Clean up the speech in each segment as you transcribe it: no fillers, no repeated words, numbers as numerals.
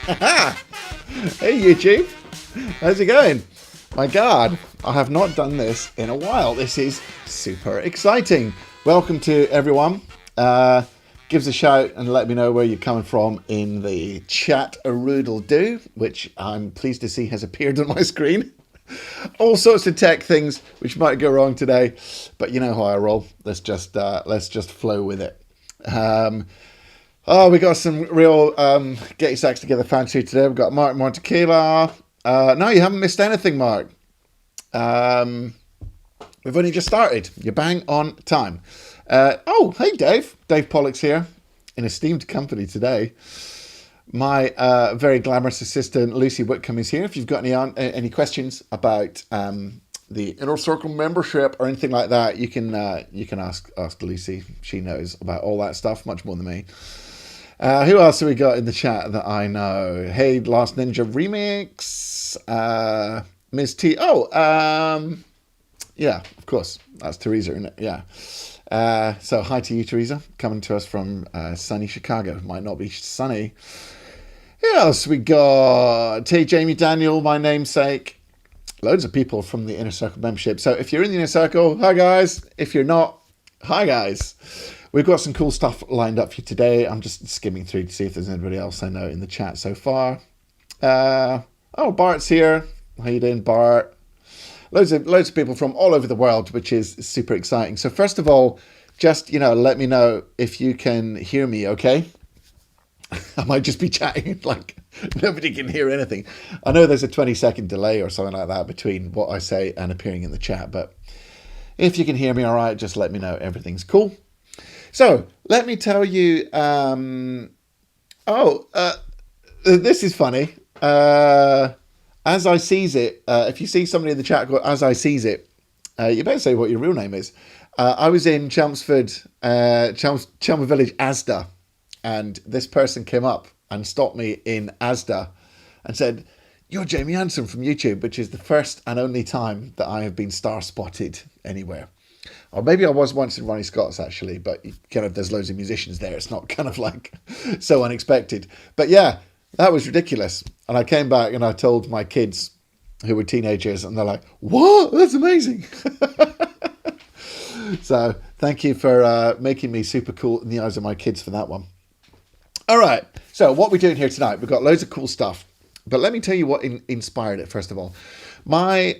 Hey YouTube, how's it going? My God, I have not done this in a while. This is super exciting. Welcome to everyone. Give us a shout and let me know where you're coming from in the chat a roodle do, which I'm pleased to see has appeared on my screen. All sorts of tech things which might go wrong today, but you know how I roll. Let's just flow with it. We got some real get your sacks together fancy today. We've got Mark Montequila. No, you haven't missed anything, Mark. We've only just started. You're bang on time. Hey Dave. Dave Pollock's here in esteemed company today. My very glamorous assistant Lucy Whitcomb is here. If you've got any questions about the Inner Circle membership or anything like that, you can ask Lucy. She knows about all that stuff much more than me. Who else have we got in the chat that I know? Hey, Last Ninja Remix. Ms. T. Yeah, of course. That's Teresa, isn't it? Yeah. So hi to you, Teresa. Coming to us from sunny Chicago. Might not be sunny. Who else we got? Hey, Jamie Daniel, my namesake. Loads of people from the Inner Circle membership. So if you're in the Inner Circle, hi guys. If you're not, hi guys. We've got some cool stuff lined up for you today. I'm just skimming through to see if there's anybody else I know in the chat so far. Bart's here. How you doing, Bart? Loads of people from all over the world, which is super exciting. So first of all, just, let me know if you can hear me, okay? I might just be chatting like nobody can hear anything. I know there's a 20-second delay or something like that between what I say and appearing in the chat, but if you can hear me all right, just let me know everything's cool. So let me tell you, this is funny. As I sees it, if you see somebody in the chat go, as I sees it, you better say what your real name is. I was in Chelmsford Village, Asda, and this person came up and stopped me in Asda and said, "You're Jamie Hanson from YouTube," which is the first and only time that I have been star spotted anywhere. Or maybe I was once in Ronnie Scott's actually, but there's loads of musicians there. It's not kind of like so unexpected. But yeah, that was ridiculous. And I came back and I told my kids who were teenagers and they're like, "What? That's amazing." So thank you for making me super cool in the eyes of my kids for that one. All right. So what we're doing here tonight, we've got loads of cool stuff. But let me tell you what inspired it, first of all. My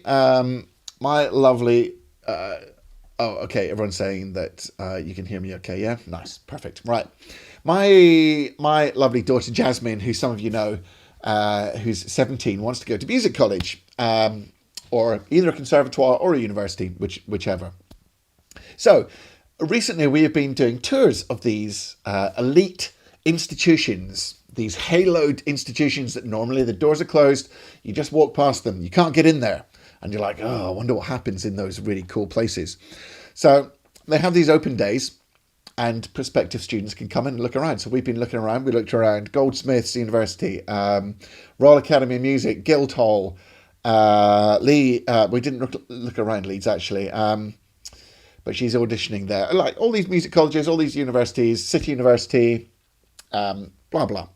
lovely... okay, everyone's saying that you can hear me okay, yeah? Nice, perfect, right. My lovely daughter Jasmine, who some of you know, who's 17, wants to go to music college, or either a conservatoire or a university, whichever. So, recently we have been doing tours of these elite institutions, these haloed institutions that normally the doors are closed, you just walk past them, you can't get in there. And you're like, oh, I wonder what happens in those really cool places. So they have these open days and prospective students can come in and look around. So we've been looking around. We looked around Goldsmiths University, Royal Academy of Music, Guildhall, Lee. We didn't look around Leeds, actually. But she's auditioning there. Like all these music colleges, all these universities, City University, blah, blah.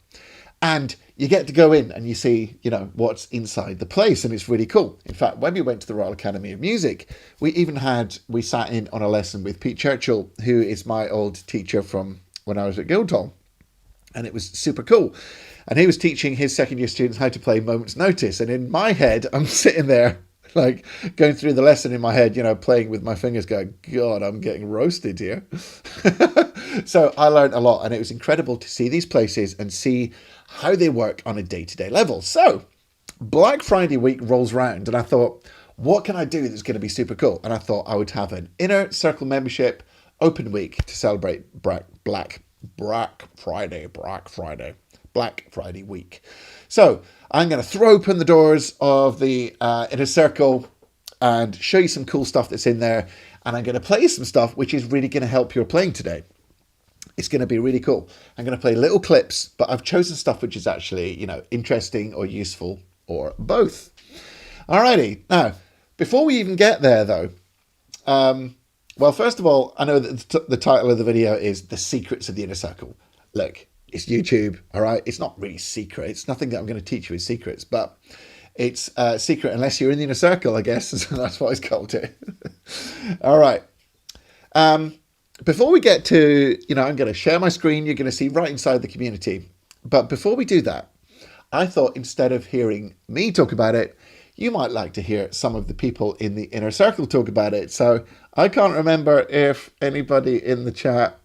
And you get to go in and you see, what's inside the place, and it's really cool. In fact, when we went to the Royal Academy of Music, we sat in on a lesson with Pete Churchill, who is my old teacher from when I was at Guildhall, and it was super cool. And he was teaching his second-year students how to play Moment's Notice, and in my head, I'm sitting there, like going through the lesson in my head, playing with my fingers, going, God, I'm getting roasted here. So I learned a lot, and it was incredible to see these places and see how they work on a day-to-day level. So Black Friday week rolls around and I thought, what can I do that's going to be super cool? And I thought I would have an Inner Circle membership open week to celebrate Black Friday week. So I'm going to throw open the doors of the Inner Circle and show you some cool stuff that's in there. And I'm going to play you some stuff which is really going to help your playing today. It's going to be really cool. I'm going to play little clips, but I've chosen stuff which is actually, interesting or useful or both. Alrighty. Now, before we even get there, though, well, first of all, I know that the title of the video is The Secrets of the Inner Circle. Look, It's YouTube, all right? It's not really secret. It's nothing that I'm going to teach you is secrets, but it's secret unless you're in the inner circle, I guess. So that's what it's called it. All right. Before we get to, I'm going to share my screen. You're going to see right inside the community. But before we do that, I thought instead of hearing me talk about it, you might like to hear some of the people in the inner circle talk about it. So I can't remember if anybody in the chat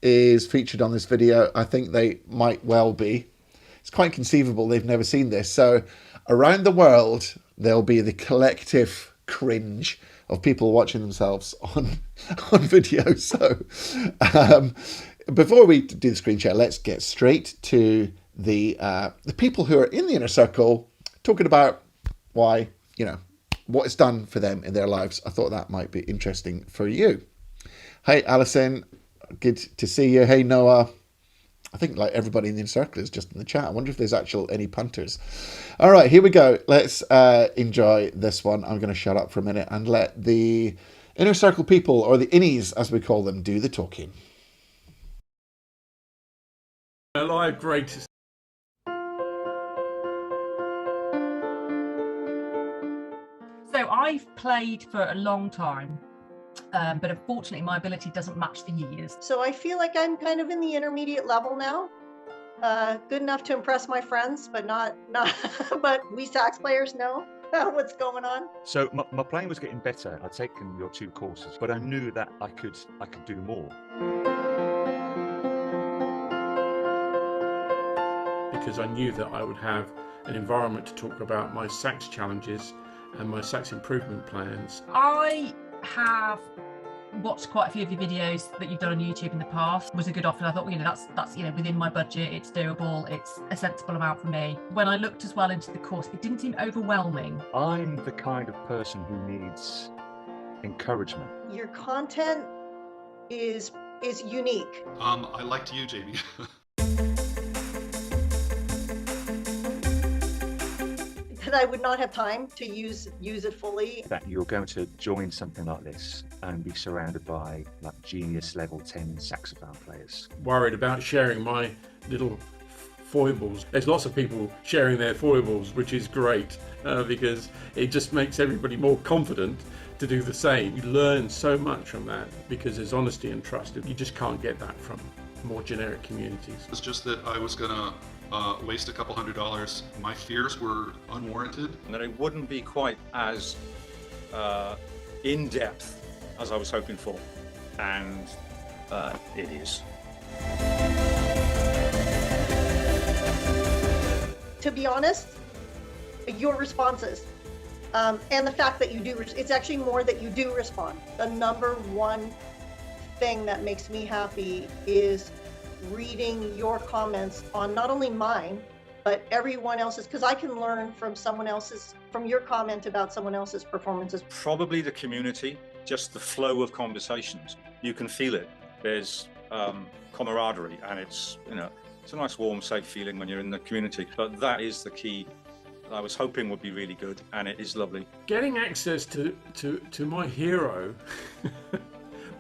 is featured on this video. I think they might well be. It's quite conceivable they've never seen this. So around the world, there'll be the collective cringe of people watching themselves on video. So before we do the screen share, let's get straight to the people who are in the inner circle talking about why, what it's done for them in their lives. I thought that might be interesting for you. Hey, Alison. Good to see you. Hey, Noah. I think like everybody in the inner circle is just in the chat. I wonder if there's any punters. All right, here we go. Let's enjoy this one. I'm going to shut up for a minute and let the inner circle people, or the innies as we call them, do the talking. Alive greatest. So I've played for a long time. But unfortunately, my ability doesn't match the years. So I feel like I'm kind of in the intermediate level now. Good enough to impress my friends, but not. But we sax players know what's going on. So my playing was getting better. I'd taken your 2 courses, but I knew that I could do more. Because I knew that I would have an environment to talk about my sax challenges and my sax improvement plans. I have watched quite a few of your videos that you've done on YouTube in the past. It was a good offer. I thought, that's within my budget. It's doable. It's a sensible amount for me. When I looked as well into the course, it didn't seem overwhelming. I'm the kind of person who needs encouragement. Your content is unique. I liked you, Jamie. That I would not have time to use it fully. That you're going to join something like this and be surrounded by like genius level 10 saxophone players. Worried about sharing my little foibles. There's lots of people sharing their foibles, which is great because it just makes everybody more confident to do the same. You learn so much from that because there's honesty and trust. You just can't get that from more generic communities. It's just that I was gonna waste a couple $100. My fears were unwarranted. And that it wouldn't be quite as in-depth as I was hoping for. And it is. To be honest, your responses and the fact that you do, it's actually more that you do respond. The number one thing that makes me happy is reading your comments on not only mine, but everyone else's, because I can learn from from your comment about someone else's performances. Probably the community, just the flow of conversations. You can feel it. There's camaraderie, and it's a nice, warm, safe feeling when you're in the community. But that is the key that I was hoping would be really good, and it is lovely. Getting access to my hero,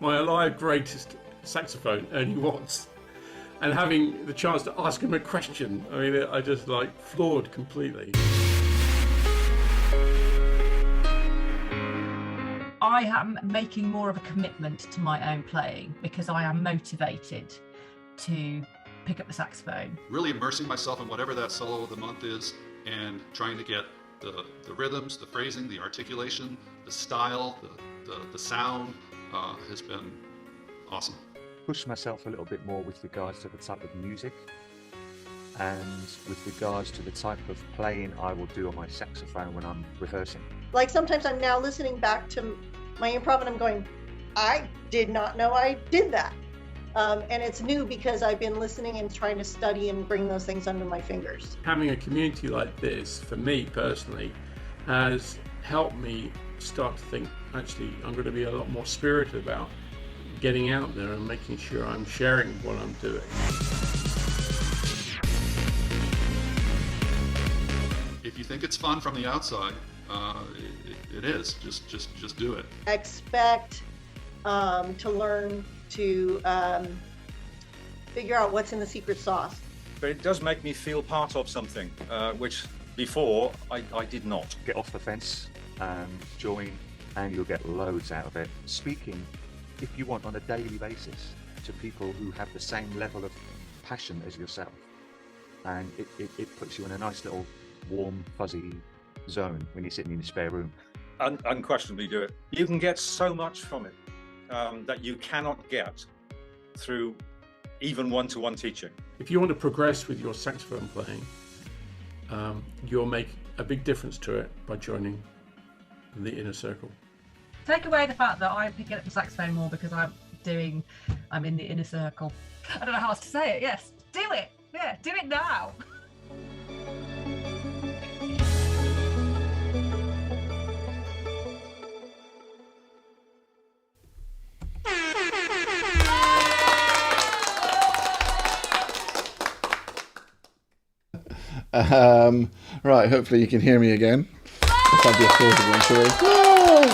my alive greatest saxophone, Ernie Watts, and having the chance to ask him a question, I just floored completely. I am making more of a commitment to my own playing because I am motivated to pick up the saxophone. Really immersing myself in whatever that solo of the month is and trying to get the rhythms, the phrasing, the articulation, the style, the sound has been awesome. Push myself a little bit more with regards to the type of music and with regards to the type of playing I will do on my saxophone when I'm rehearsing. Like sometimes I'm now listening back to my improv and I'm going, I did not know I did that. And it's new because I've been listening and trying to study and bring those things under my fingers. Having a community like this, for me personally, has helped me start to think, actually, I'm going to be a lot more spirited about getting out there and making sure I'm sharing what I'm doing. If you think it's fun from the outside, it is. Just do it. Expect to learn to figure out what's in the secret sauce. But it does make me feel part of something, which before I did not. Get off the fence and join, and you'll get loads out of it. Speaking, if you want, on a daily basis to people who have the same level of passion as yourself. And it puts you in a nice little warm, fuzzy zone when you're sitting in your spare room. Unquestionably do it. You can get so much from it that you cannot get through even one-to-one teaching. If you want to progress with your saxophone playing, you'll make a big difference to it by joining the inner circle. Take away the fact that I pick up the saxophone more because I'm in the inner circle. I don't know how else to say it. Yes, do it. Yeah, do it now. Right, hopefully you can hear me again. Let's have the applause one through. Woo!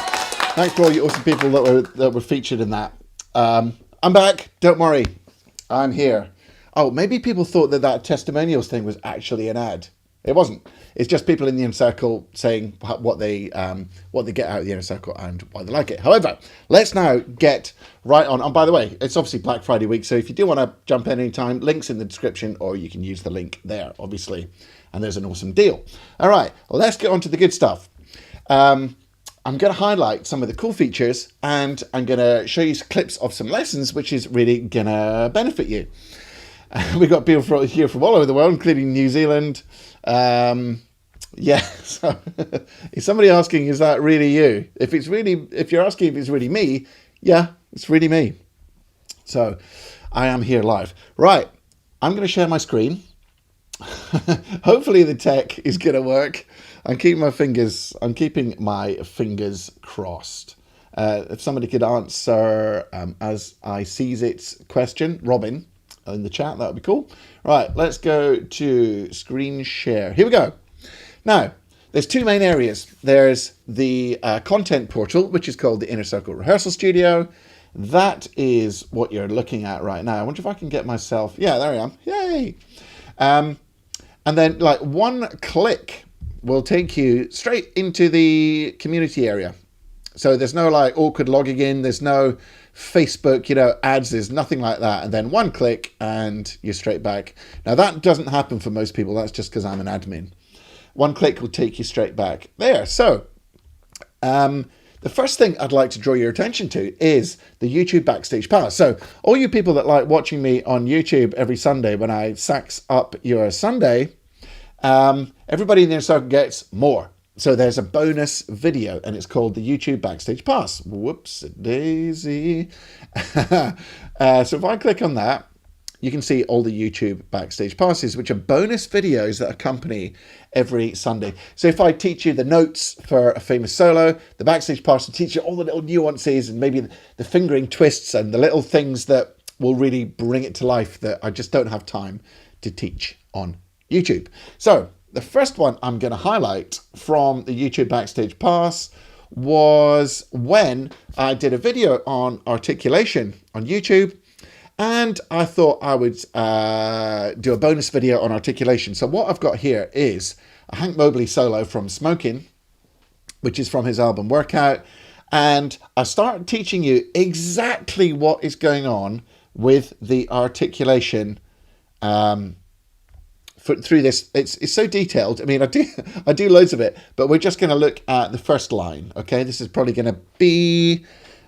Thanks for all you awesome people that were featured in that. I'm back. Don't worry, I'm here. Oh, maybe people thought that testimonials thing was actually an ad. It wasn't. It's just people in the inner circle saying what they get out of the inner circle and why they like it. However, let's now get right on. And by the way, it's obviously Black Friday week, so if you do want to jump in anytime, links in the description, or you can use the link there, obviously. And there's an awesome deal. All right, well, let's get on to the good stuff. I'm going to highlight some of the cool features, and I'm going to show you clips of some lessons, which is really going to benefit you. We've got people here from all over the world, including New Zealand. Yeah, so is somebody asking, is that really you? If you're asking if it's really me, yeah, it's really me. So I am here live. Right, I'm going to share my screen. Hopefully the tech is going to work. I'm keeping my fingers crossed. If somebody could answer as I seize its question, Robin, in the chat, that would be cool. Right, let's go to screen share. Here we go. Now, there's two main areas. There's the content portal, which is called the Inner Circle Rehearsal Studio. That is what you're looking at right now. I wonder if I can get myself... Yeah, there I am. Yay! And then, like, one click will take you straight into the community area. So there's no, like, awkward logging in. There's no Facebook, ads. There's nothing like that. And then one click and you're straight back. Now, that doesn't happen for most people. That's just because I'm an admin. One click will take you straight back there. So the first thing I'd like to draw your attention to is the YouTube Backstage Pass. So all you people that like watching me on YouTube every Sunday when I sax up your Sunday, everybody in the inner circle gets more. So there's a bonus video and it's called the YouTube Backstage Pass. Whoops, daisy. So if I click on that, you can see all the YouTube Backstage Passes, which are bonus videos that accompany every Sunday. So if I teach you the notes for a famous solo, the Backstage Pass will teach you all the little nuances and maybe the fingering twists and the little things that will really bring it to life that I just don't have time to teach on YouTube. So the first one I'm going to highlight from the YouTube Backstage Pass was when I did a video on articulation on YouTube. And I thought I would do a bonus video on articulation. So what I've got here is a Hank Mobley solo from Smokin', which is from his album Workout. And I start teaching you exactly what is going on with the articulation through this. It's so detailed. I mean, I do loads of it, but we're just going to look at the first line. Okay, this is probably going to be,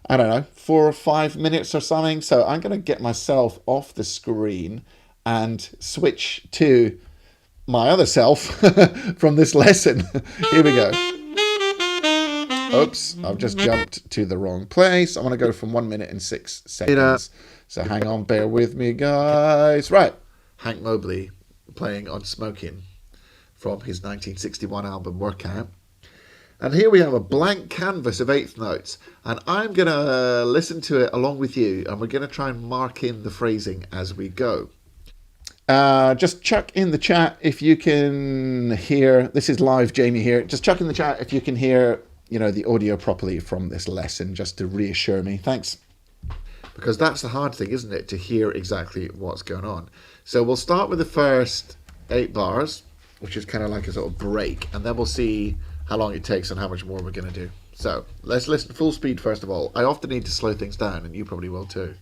I don't know, 4 or 5 minutes or something. So I'm going to get myself off the screen and switch to my other self from this lesson. Here we go. Oops, I've just jumped to the wrong place. I want to go from 1 minute and 6 seconds. So hang on, bear with me, guys. Right, Hank Mobley playing on Smokin' from his 1961 album Workout. And here we have a blank canvas of eighth notes, and I'm going to listen to it along with you, and we're going to try and mark in the phrasing as we go. Just chuck in the chat if you can hear, this is live, Jamie here, just chuck in the chat if you can hear, the audio properly from this lesson, just to reassure me. Thanks. because that's the hard thing, isn't it, to hear exactly what's going on. So we'll start with the first 8 bars, which is kind of like a sort of break, and then we'll see how long it takes and how much more we're going to do. So let's listen full speed first of all. I often need to slow things down, and you probably will too.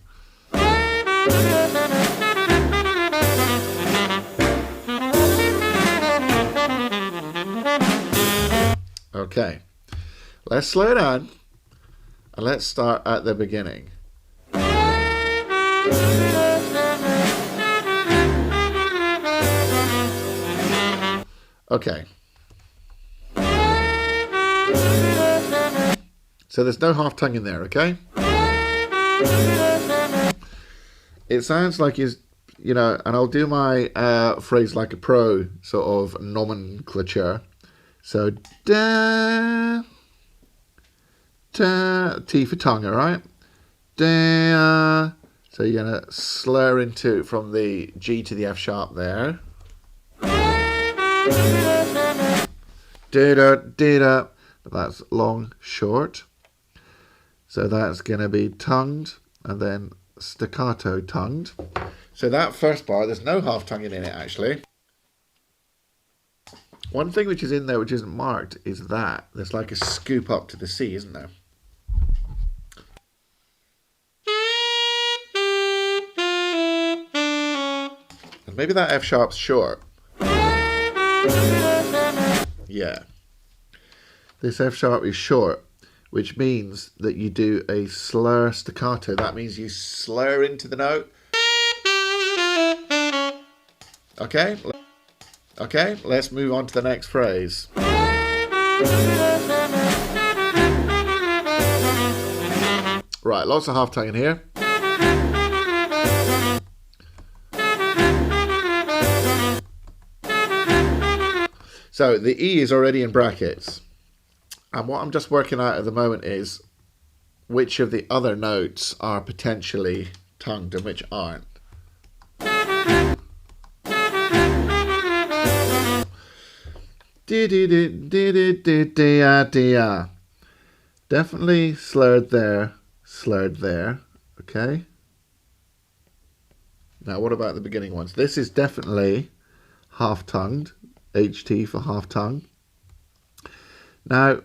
Okay, let's slow down and let's start at the beginning. Okay. So there's no half tongue in there, okay? It sounds like and I'll do my phrase like a pro sort of nomenclature. So da, ta, T for tongue, all right? Da. So you're gonna slur into from the G to the F sharp there. Da da. That's long, short. So that's gonna be tongued and then staccato tongued. So that first bar, there's no half tonguing in it actually. One thing which is in there which isn't marked is that there's like a scoop up to the C, isn't there? And maybe that F sharp's short. Yeah. This F sharp is short, which means that you do a slur staccato. That means you slur into the note. Okay? Okay, let's move on to the next phrase. Right, lots of half tongue in here. So the E is already in brackets. And what I'm just working out at the moment is which of the other notes are potentially tongued and which aren't. Definitely slurred there, okay? Now what about the beginning ones? This is definitely half-tongued, HT for half-tongue. Now,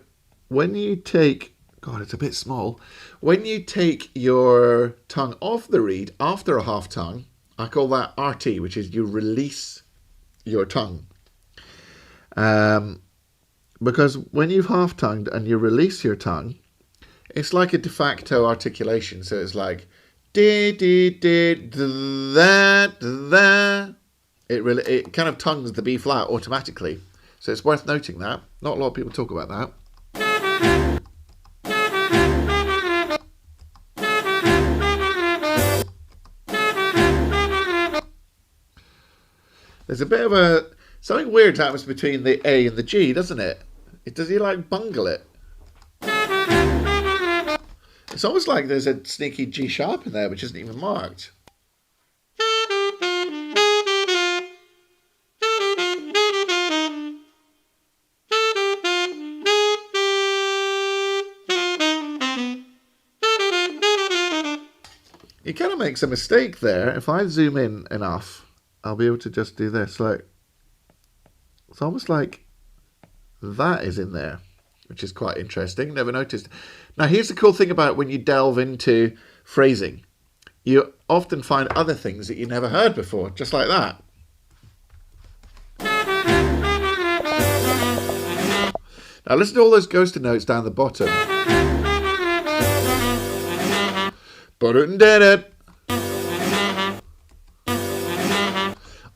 when you take, God, it's a bit small. When you take your tongue off the reed after a half-tongue, I call that RT, which is you release your tongue. Because when you've half-tongued and you release your tongue, it's like a de facto articulation. So it's like di di di da. It kind of tongues the B flat automatically. So it's worth noting that. Not a lot of people talk about that. There's a bit of something weird happens between the A and the G, doesn't it? Does he like bungle it? It's almost like there's a sneaky G sharp in there which isn't even marked. He kind of makes a mistake there. If I zoom in enough, I'll be able to just do this. Like, it's almost like that is in there, which is quite interesting. Never noticed. Now, here's the cool thing about when you delve into phrasing. You often find other things that you never heard before, just like that. Now, listen to all those ghosted notes down the bottom.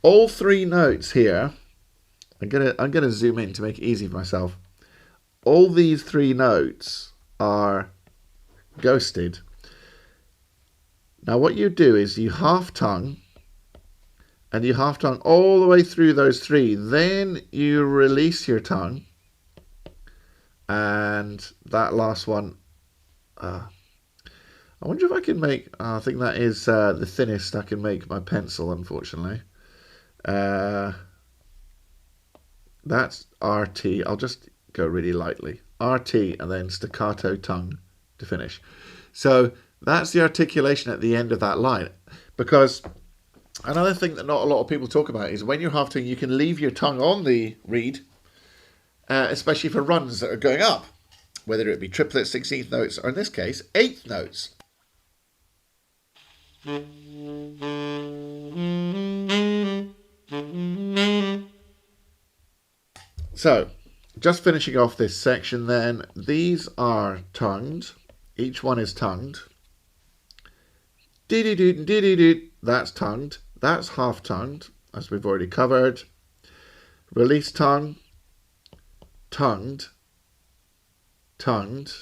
All 3 notes here. I'm gonna zoom in to make it easy for myself. All these 3 notes are ghosted. Now what you do is you half tongue, and you half tongue all the way through those 3. Then you release your tongue, and that last one. I wonder if I can make. I think that is the thinnest I can make my pencil, unfortunately. That's RT. I'll just go really lightly. RT and then staccato tongue to finish. So That's the articulation at the end of that line. Because another thing that not a lot of people talk about is when you're half tongue, you can leave your tongue on the reed, especially for runs that are going up, whether it be triplets, 16th notes, or in this case, 8th notes. So, just finishing off this section then, these are tongued. Each one is tongued. Dee-dee-doo, dee-dee-doo, that's tongued. That's half tongued, as we've already covered. Release tongue, tongued, tongued.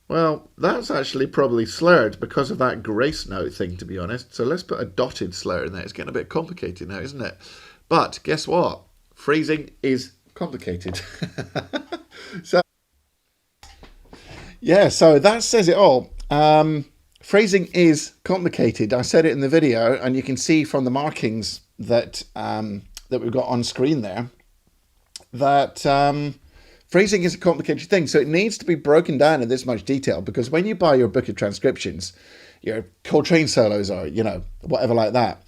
Well, that's actually probably slurred because of that grace note thing, to be honest. So let's put a dotted slur in there. It's getting a bit complicated now, isn't it? But guess what? Phrasing is complicated. So that says it all. Phrasing is complicated. I said it in the video, and you can see from the markings that that we've got on screen there that phrasing is a complicated thing. So it needs to be broken down in this much detail, because when you buy your book of transcriptions, your Coltrane solos or, you know, whatever like that,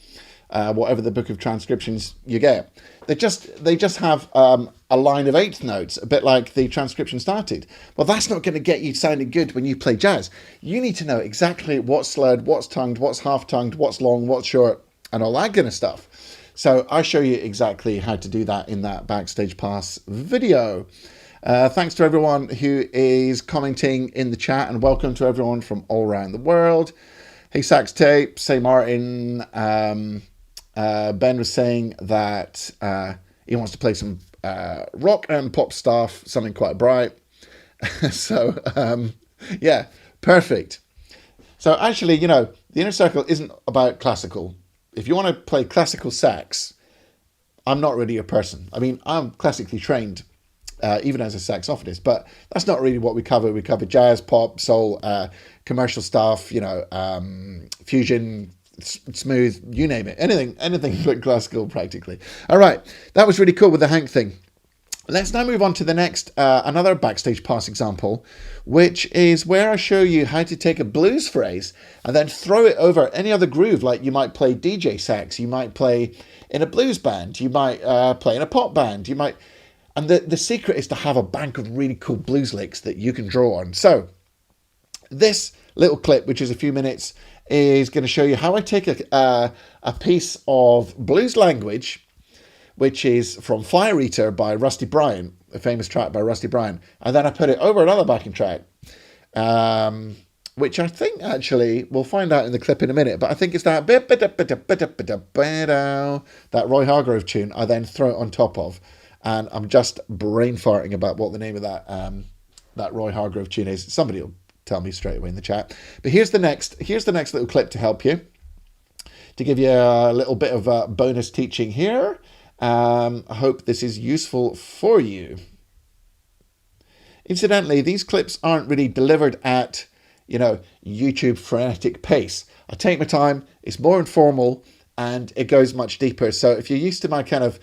whatever the book of transcriptions you get, they just have a line of 8th notes, a bit like the transcription started. Well, that's not going to get you sounding good when you play jazz. You need to know exactly what's slurred, what's tongued, what's half tongued, what's long, what's short, and all that kind of stuff. So I show you exactly how to do that in that Backstage Pass video. Thanks to everyone who is commenting in the chat, and welcome to everyone from all around the world. Hey, Sax Tape, say Martin. Ben was saying that he wants to play some rock and pop stuff, something quite bright. So, yeah, perfect. So actually, you know, the Inner Circle isn't about classical. If you want to play classical sax, I'm not really your person. I mean, I'm classically trained, even as a saxophonist, but that's not really what we cover. We cover jazz, pop, soul, commercial stuff, you know, fusion, smooth, you name it, anything but classical practically. All right, that was really cool with the Hank thing. Let's now move on to the next, another Backstage Pass example, which is where I show you how to take a blues phrase and then throw it over any other groove. Like you might play DJ sax, you might play in a blues band, you might play in a pop band, you might, and the secret is to have a bank of really cool blues licks that you can draw on. So this little clip, which is a few minutes, is going to show you how I take a piece of blues language, which is from Fire Eater by Rusty Bryant, a famous track by Rusty Bryant, and then I put it over another backing track, which I think actually, we'll find out in the clip in a minute, but I think it's that Roy Hargrove tune I then throw it on top of, and I'm just brain farting about what the name of that Roy Hargrove tune is. Somebody will tell me straight away in the chat. But here's the next little clip to help you, to give you a little bit of bonus teaching here. I hope this is useful for you. Incidentally, these clips aren't really delivered at, you know, YouTube frenetic pace. I take my time, it's more informal, and it goes much deeper. So if you're used to my kind of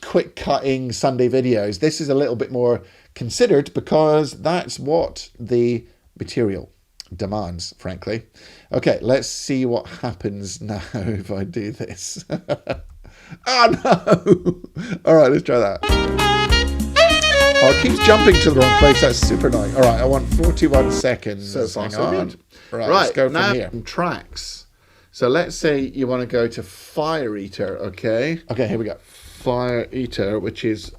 quick cutting Sunday videos, this is a little bit more considered, because that's what the material demands, frankly. Okay, let's see what happens now if I do this. Oh no! All right, let's try that. Oh, it keeps jumping to the wrong place. That's super annoying. All right, I want 41 seconds. So far, so good. Right, let's go from here. Tracks. So let's say you want to go to Fire Eater, okay? Okay, here we go. Fire Eater, which is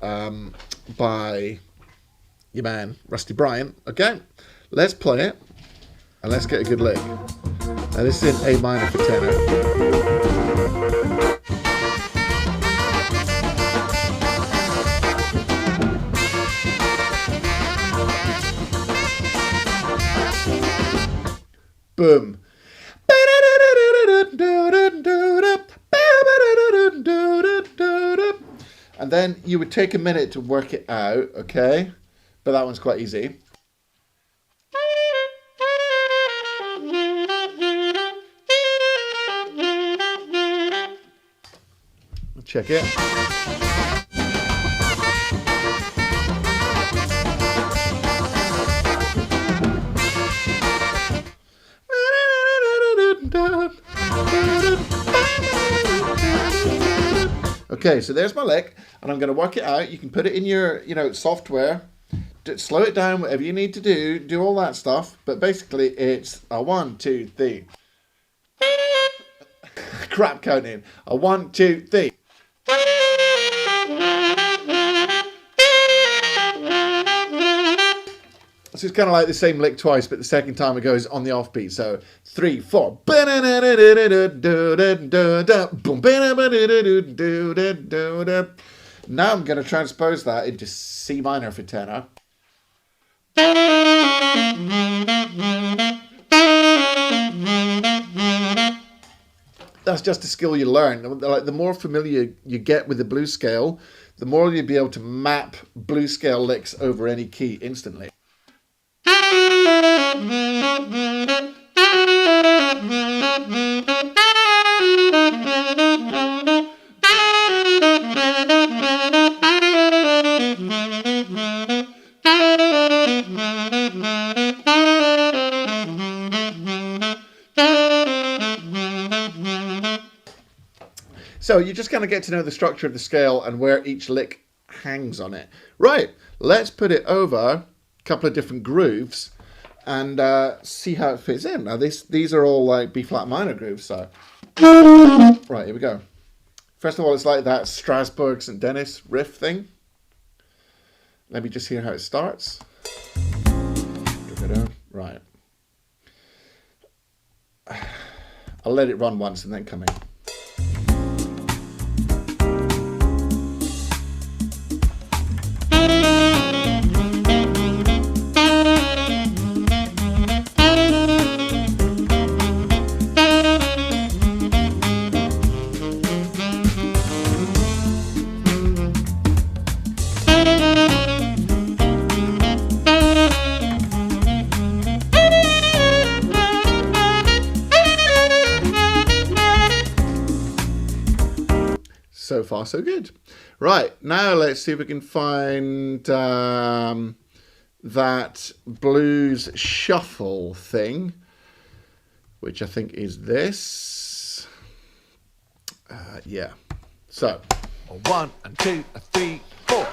by your man, Rusty Bryant. Okay, let's play it, and let's get a good lick. Now this is in A minor for tenor. Boom. And then you would take a minute to work it out, okay? But that one's quite easy. Check it. Okay, so there's my lick, and I'm going to work it out. You can put it in your, software, slow it down, whatever you need to do all that stuff. But basically, it's a 1, 2, 3. Crap counting. A 1, 2, 3. So it's kind of like the same lick twice, but the second time it goes on the offbeat. So 3, 4. Now I'm going to transpose that into C minor for tenor. That's just a skill you learn. Like, the more familiar you get with the blues scale, the more you'll be able to map blues scale licks over any key instantly. So you just kind of get to know the structure of the scale and where each lick hangs on it. Right, let's put it over a couple of different grooves and see how it fits in. Now these are all like B flat minor grooves, so right, here we go. First of all, it's like that Strasbourg St. Denis riff thing. Let me just hear how it starts. Right. I'll let it run once and then come in. So far, so good. Right, now let's see if we can find that blues shuffle thing, which I think is this. Yeah. So. 1 and 2 and 3, 4.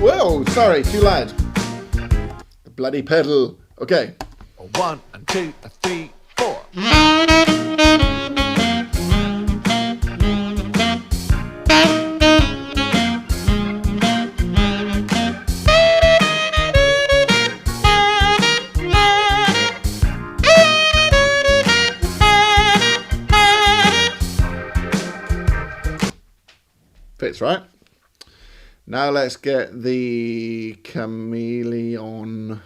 Whoa, sorry, too loud. The bloody pedal. Okay. 1 and 2 and 3, 4. Fits, right? Now let's get the chameleon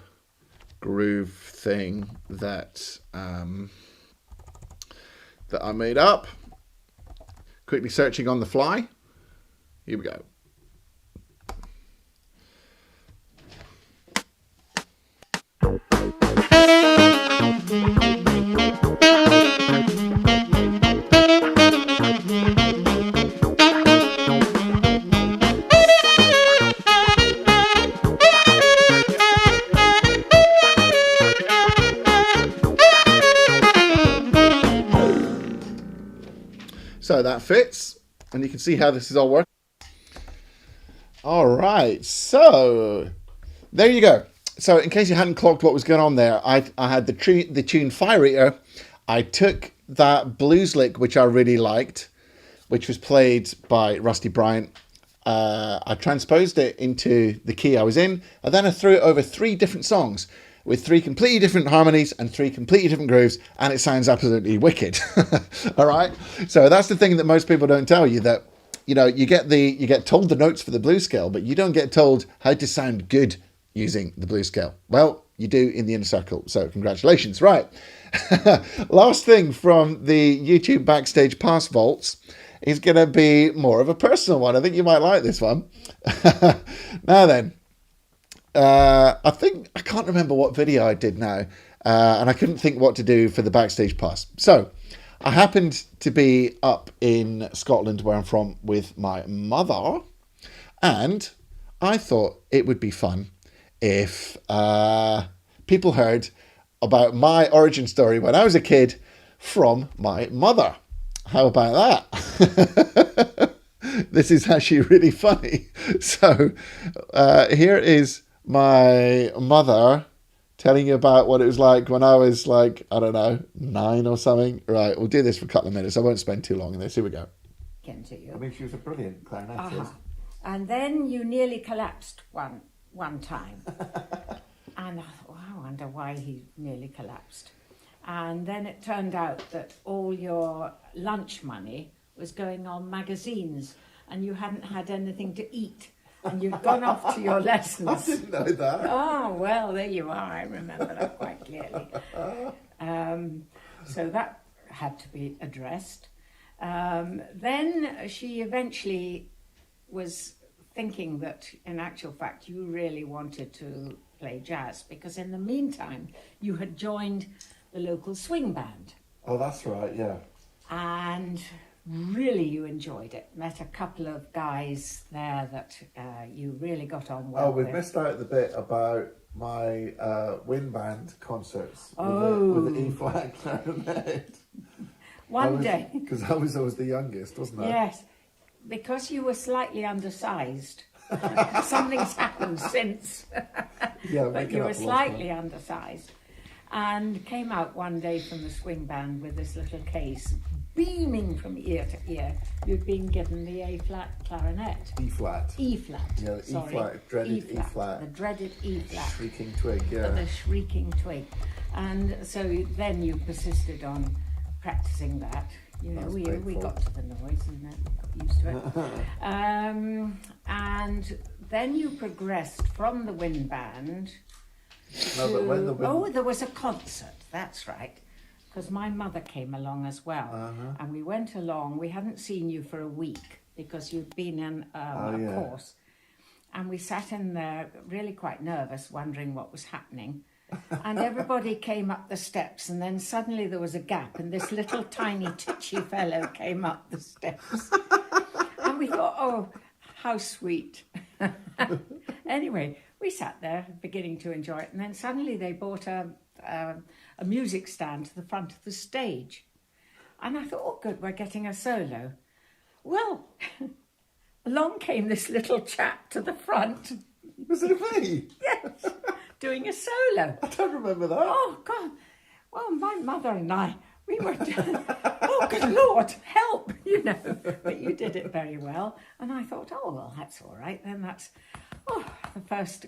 groove thing that that I made up. Quickly searching on the fly. Here we go. So that fits, and you can see how this is all working. All right, so there you go. So in case you hadn't clocked what was going on there, I had the tune Fire Eater. I took that blues lick, which I really liked, which was played by Rusty Bryant. I transposed it into the key I was in, and then I threw it over 3 different songs with 3 completely different harmonies and 3 completely different grooves, and it sounds absolutely wicked. All right, so that's the thing that most people don't tell you, that you get told the notes for the blues scale, but you don't get told how to sound good using the blues scale. Well, you do in the inner circle, so congratulations. Right, last thing from the YouTube backstage pass vaults is going to be more of a personal one. I think you might like this one. Now then, I can't remember what video I did now, and I couldn't think what to do for the backstage pass. So I happened to be up in Scotland, where I'm from, with my mother, and I thought it would be fun if people heard about my origin story when I was a kid, from my mother. How about that? This is actually really funny. So here is my mother telling you about what it was like when I was like, I don't know, 9 or something. Right, we'll do this for a couple of minutes. I won't spend too long in this. Here we go. To you. I mean, she was a brilliant clarinetist. And then you nearly collapsed one time. And I thought, wow, I wonder why he nearly collapsed. And then it turned out that all your lunch money was going on magazines and you hadn't had anything to eat. And you'd gone off to your lessons. I didn't know that. Oh, well, there you are. I remember that quite clearly. So that had to be addressed. Then she eventually was thinking that, in actual fact, you really wanted to play jazz because in the meantime, you had joined the local swing band. Oh, that's right, yeah. And really you enjoyed it. Met a couple of guys there that you really got on well with. Oh, we missed out the bit about my wind band concerts with the E-flat clarinet. One day. Because I was always the youngest, wasn't I? Yes, because you were slightly undersized. Something's happened since. Yeah, but you were slightly undersized. And came out one day from the swing band with this little case, beaming from ear to ear. You'd been given the A-flat clarinet. E-flat. E-flat. Yeah, the sorry. E-flat, dreaded E-flat. The dreaded E-flat. Shrieking twig, yeah. The shrieking twig. And so then you persisted on practicing that. You know, we got to the noise and then got used to it. And then you progressed from the wind band there was a concert, that's right. Because my mother came along as well. And we went along. We hadn't seen you for a week because you'd been in a course. And we sat in there really quite nervous, wondering what was happening. And everybody came up the steps, and then suddenly there was a gap, and this little tiny titchy fellow came up the steps. And we thought, oh, how sweet. Anyway, we sat there beginning to enjoy it, and then suddenly they brought a music stand to the front of the stage. And I thought, oh, good, we're getting a solo. Well, along came this little chap to the front. Was it me? Yes, doing a solo. I don't remember that. Oh, God. Well, my mother and I, we were, oh, good Lord, help, you know. But you did it very well. And I thought, oh, well, that's all right. Then that's, the first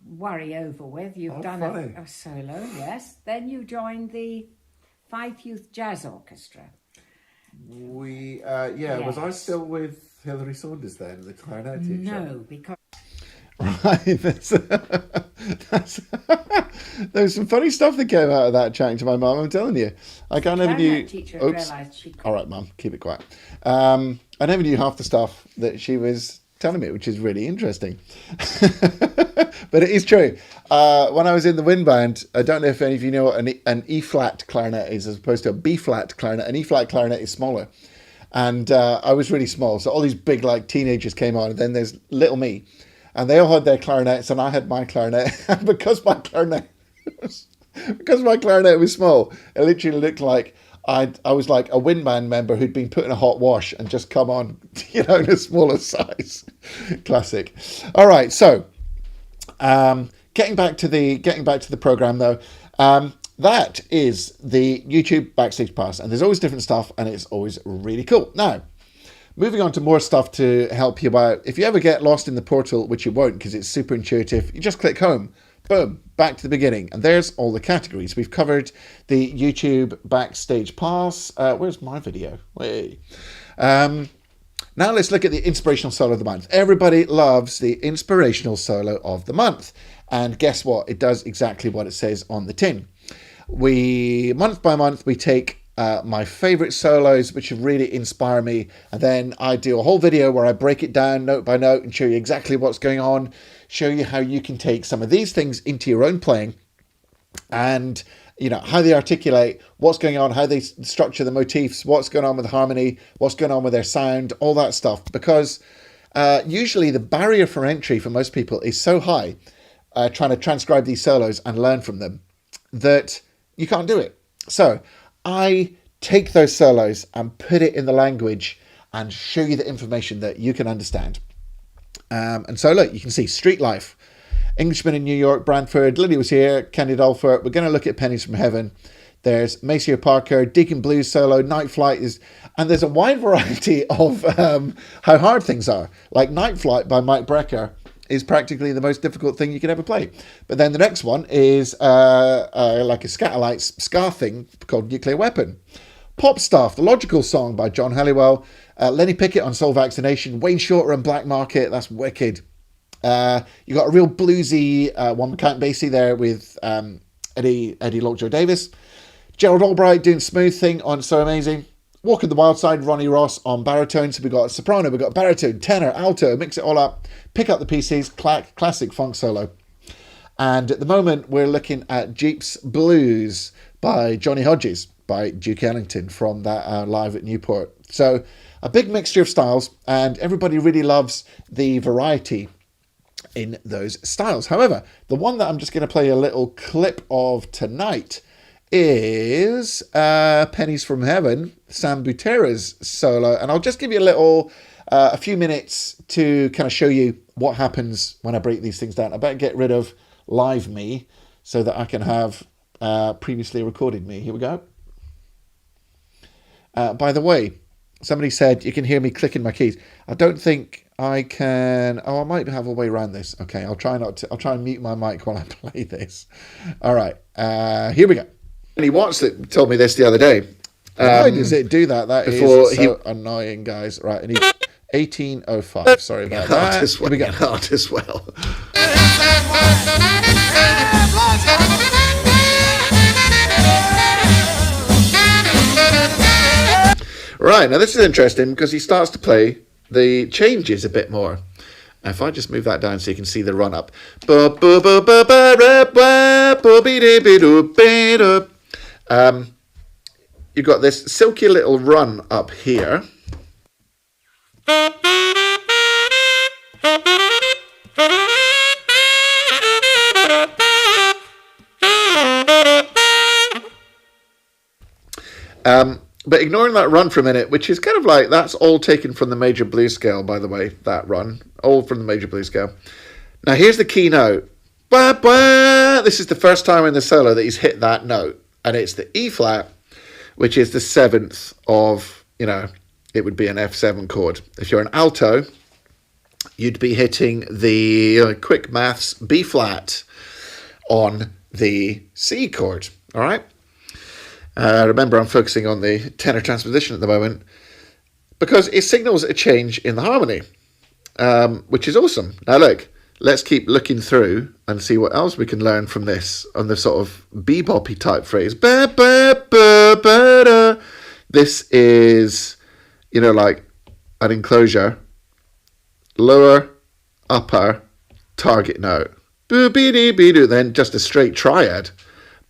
worry over with. You've done a solo, yes. Then you joined the Fife Youth Jazz Orchestra. Yes. Was I still with Hilary Saunders then, the clarinet teacher? No, because... Right, there's some funny stuff that came out of that chatting to my mum, I'm telling you. I never knew... teacher realised she could... All right, Mum, keep it quiet. I never knew half the stuff that she was telling me, which is really interesting. But it is true. When I was in the wind band, I don't know if any of you know what an E-flat clarinet is as opposed to a B-flat clarinet. An E-flat clarinet is smaller. And I was really small. So all these big like teenagers came on, and then there's little me. And they all had their clarinets, and I had my clarinet. And because my clarinet was small, it literally looked like I was like a wind band member who'd been put in a hot wash and just come on, in a smaller size. Classic. All right, so getting back to the program though. That is the YouTube Backstage Pass, and there's always different stuff, and it's always really cool. Now, moving on to more stuff to help you out. If you ever get lost in the portal, which you won't because it's super intuitive, you just click home. Boom, back to the beginning. And there's all the categories. We've covered the YouTube Backstage Pass. Where's my video? Way. Now let's look at the Inspirational Solo of the Month. Everybody loves the Inspirational Solo of the Month. And guess what? It does exactly what it says on the tin. Month by month, we take my favorite solos, which have really inspired me. And then I do a whole video where I break it down note by note and show you exactly what's going on, show you how you can take some of these things into your own playing and, how they articulate, what's going on, how they structure the motifs, what's going on with the harmony, what's going on with their sound, all that stuff. Because usually the barrier for entry for most people is so high, trying to transcribe these solos and learn from them, that you can't do it. So I take those solos and put it in the language and show you the information that you can understand. And so look, you can see Street Life, Englishman in New York, Brantford, Lily was here, Kenny Dolford. We're going to look at Pennies from Heaven. There's Maceo Parker, Deacon Blues solo, Night Flight is, and there's a wide variety of how hard things are. Like Night Flight by Mike Brecker is practically the most difficult thing you could ever play. But then the next one is like a Scatterlight ska thing called Nuclear Weapon. Pop Stuff, the Logical Song by John Halliwell. Lenny Pickett on Soul Vaccination. Wayne Shorter on Black Market, that's wicked. You got a real bluesy one Count Basie there with Eddie Lockjaw Davis. Gerald Albright doing Smooth Thing on So Amazing. Walk in the Wild Side, Ronnie Ross on baritone. So we've got soprano, we've got baritone, tenor, alto, mix it all up. Pick up the pieces, classic funk solo. And at the moment, we're looking at Jeep's Blues by Johnny Hodges, by Duke Ellington from that live at Newport. So a big mixture of styles, and everybody really loves the variety in those styles. However, the one that I'm just going to play a little clip of tonight is Pennies from Heaven, Sam Butera's solo, and I'll just give you a few minutes to kind of show you what happens when I break these things down. I better get rid of live me so that I can have previously recorded me. Here we go. By the way, somebody said you can hear me clicking my keys. I don't think I can. Oh, I might have a way around this. Okay, I'll try and mute my mic while I play this. All right, here we go. He told me this the other day. Why does it do that? That is so annoying, guys. Right, and 1805. Sorry about that. Here we go. Art as well. Right, now this is interesting because he starts to play the changes a bit more. If I just move that down so you can see the run up. You've got this silky little run up here. But ignoring that run for a minute, which is kind of like, that's all taken from the major blues scale, by the way, that run. All from the major blues scale. Now, here's the key note. This is the first time in the solo that he's hit that note. And it's the E flat, which is the seventh of, it would be an F7 chord. If you're an alto, you'd be hitting the, quick maths, B flat on the C chord. All right? Remember, I'm focusing on the tenor transposition at the moment because it signals a change in the harmony, which is awesome. Now, look, let's keep looking through and see what else we can learn from this on the sort of beboppy type phrase. Ba, ba, ba, ba, da. This is, like an enclosure, lower, upper, target note. Boo-bee-dee-bee-doo, then just a straight triad.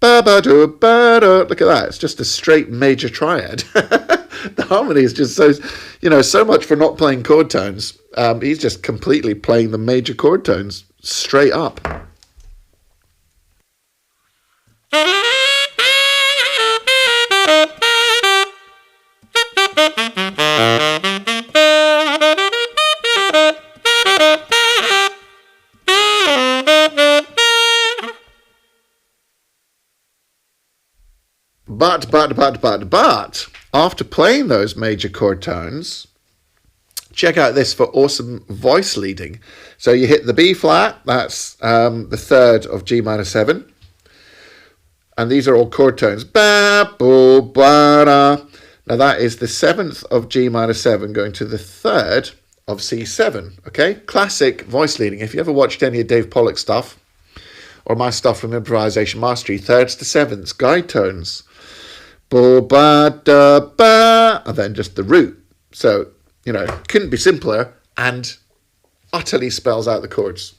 Ba-ba-do-ba-do. Look at that. It's just a straight major triad. The harmony is just so, so much for not playing chord tones. He's just completely playing the major chord tones straight up. But, after playing those major chord tones, check out this for awesome voice leading. So you hit the B flat, that's the third of G minor 7. And these are all chord tones. Ba, bo, ba, da. Now that is the seventh of G minor 7 going to the third of C7. Okay, classic voice leading. If you ever watched any of Dave Pollock's stuff, or my stuff from Improvisation Mastery, thirds to sevenths, guide tones. Bo, ba, da, ba, and then just the root. So, couldn't be simpler and utterly spells out the chords.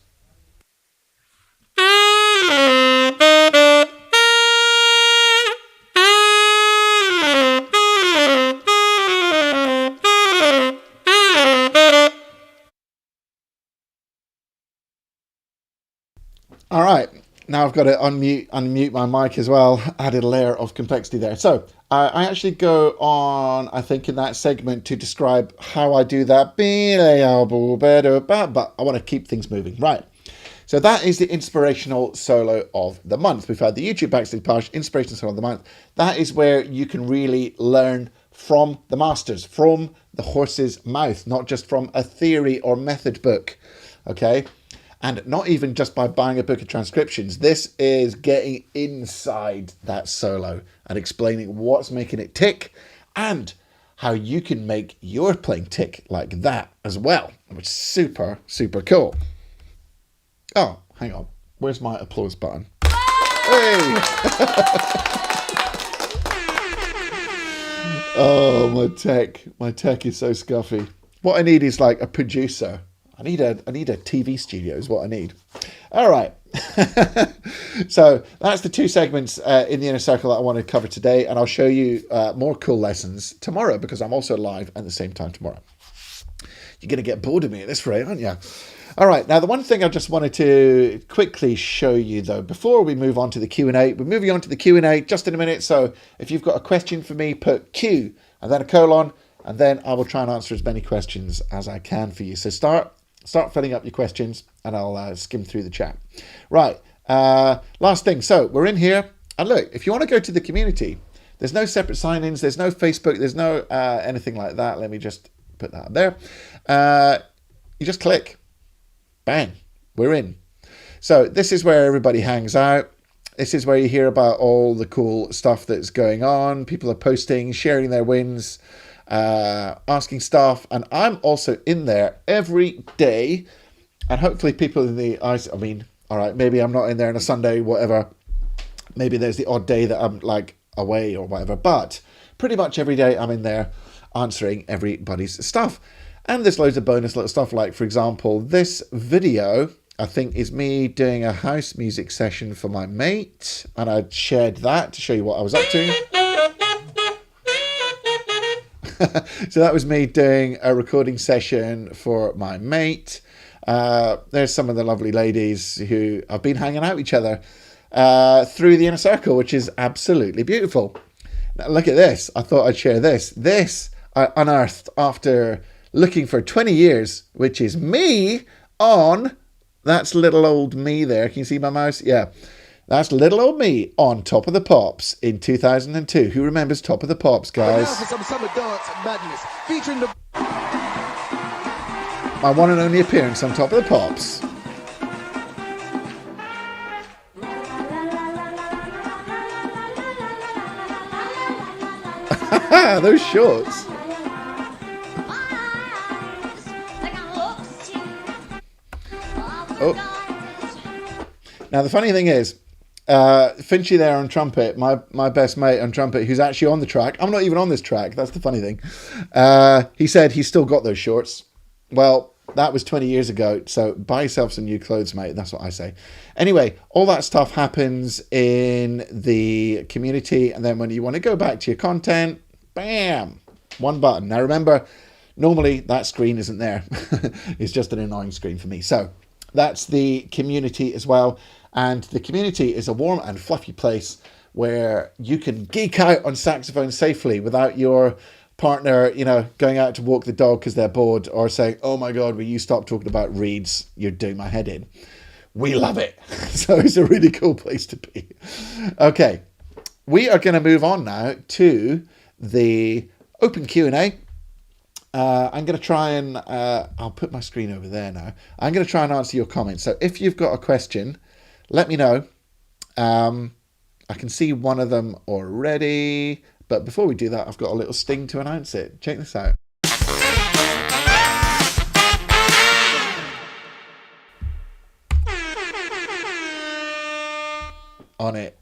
All right. now I've got to unmute my mic as well. Added a layer of complexity there. So I actually go on, I think, in that segment to describe how I do that. But I want to keep things moving. Right. So that is the inspirational solo of the month. We've had the YouTube Backstage Pass, inspirational solo of the month. That is where you can really learn from the masters, from the horse's mouth, not just from a theory or method book. Okay. And not even just by buying a book of transcriptions. This is getting inside that solo and explaining what's making it tick and how you can make your playing tick like that as well, which is super, super cool. Oh, hang on. Where's my applause button? Hey! Oh, my tech is so scuffy. What I need is like a producer. I need a TV studio is what I need. All right. So that's the two segments in the inner circle that I want to cover today. And I'll show you more cool lessons tomorrow because I'm also live at the same time tomorrow. You're going to get bored of me at this rate, aren't you? All right. Now, the one thing I just wanted to quickly show you, though, before we move on to the Q&A, we're moving on to the Q&A just in a minute. So if you've got a question for me, put Q and then a colon, and then I will try and answer as many questions as I can for you. So start filling up your questions and I'll skim through the chat. Right. Last thing. So we're in here. And look, if you want to go to the community, there's no separate sign-ins. There's no Facebook. There's no anything like that. Let me just put that up there. You just click. Bang. We're in. So this is where everybody hangs out. This is where you hear about all the cool stuff that's going on. People are posting, sharing their wins, asking stuff, and I'm also in there every day, and hopefully people in the I mean, all right, maybe I'm not in there on a Sunday, whatever, maybe there's the odd day that I'm like away or whatever, but pretty much every day I'm in there answering everybody's stuff. And there's loads of bonus little stuff, like for example this video I think is me doing a house music session for my mate, and I shared that to show you what I was up to. So that was me doing a recording session for my mate. There's some of the lovely ladies who have been hanging out with each other through the inner circle, which is absolutely beautiful. Now, look at this. I thought I'd share this. This I unearthed after looking for 20 years, which is me on, that's little old me there. Can you see my mouse? Yeah. That's little old me on Top of the Pops in 2002. Who remembers Top of the Pops, guys? Now for some summer dance madness, featuring the... My one and only appearance on Top of the Pops. Those shorts. Oh. Now the funny thing is, Finchy there on trumpet, my best mate on trumpet, who's actually on the track. I'm not even on this track. That's the funny thing. He said he's still got those shorts. Well, that was 20 years ago. So buy yourself some new clothes, mate. That's what I say. Anyway, all that stuff happens in the community. And then when you want to go back to your content, bam, one button. Now remember, normally that screen isn't there. It's just an annoying screen for me. So that's the community as well. And the community is a warm and fluffy place where you can geek out on saxophone safely without your partner, you know, going out to walk the dog because they're bored, or saying, oh my God, will you stop talking about reeds? You're doing my head in. We love it. So it's a really cool place to be. Okay, we are going to move on now to the open Q&A. I'm going to try and, I'll put my screen over there now. I'm going to try and answer your comments. So if you've got a question, let me know. I can see one of them already. But before we do that, I've got a little sting to announce it. Check this out. On it.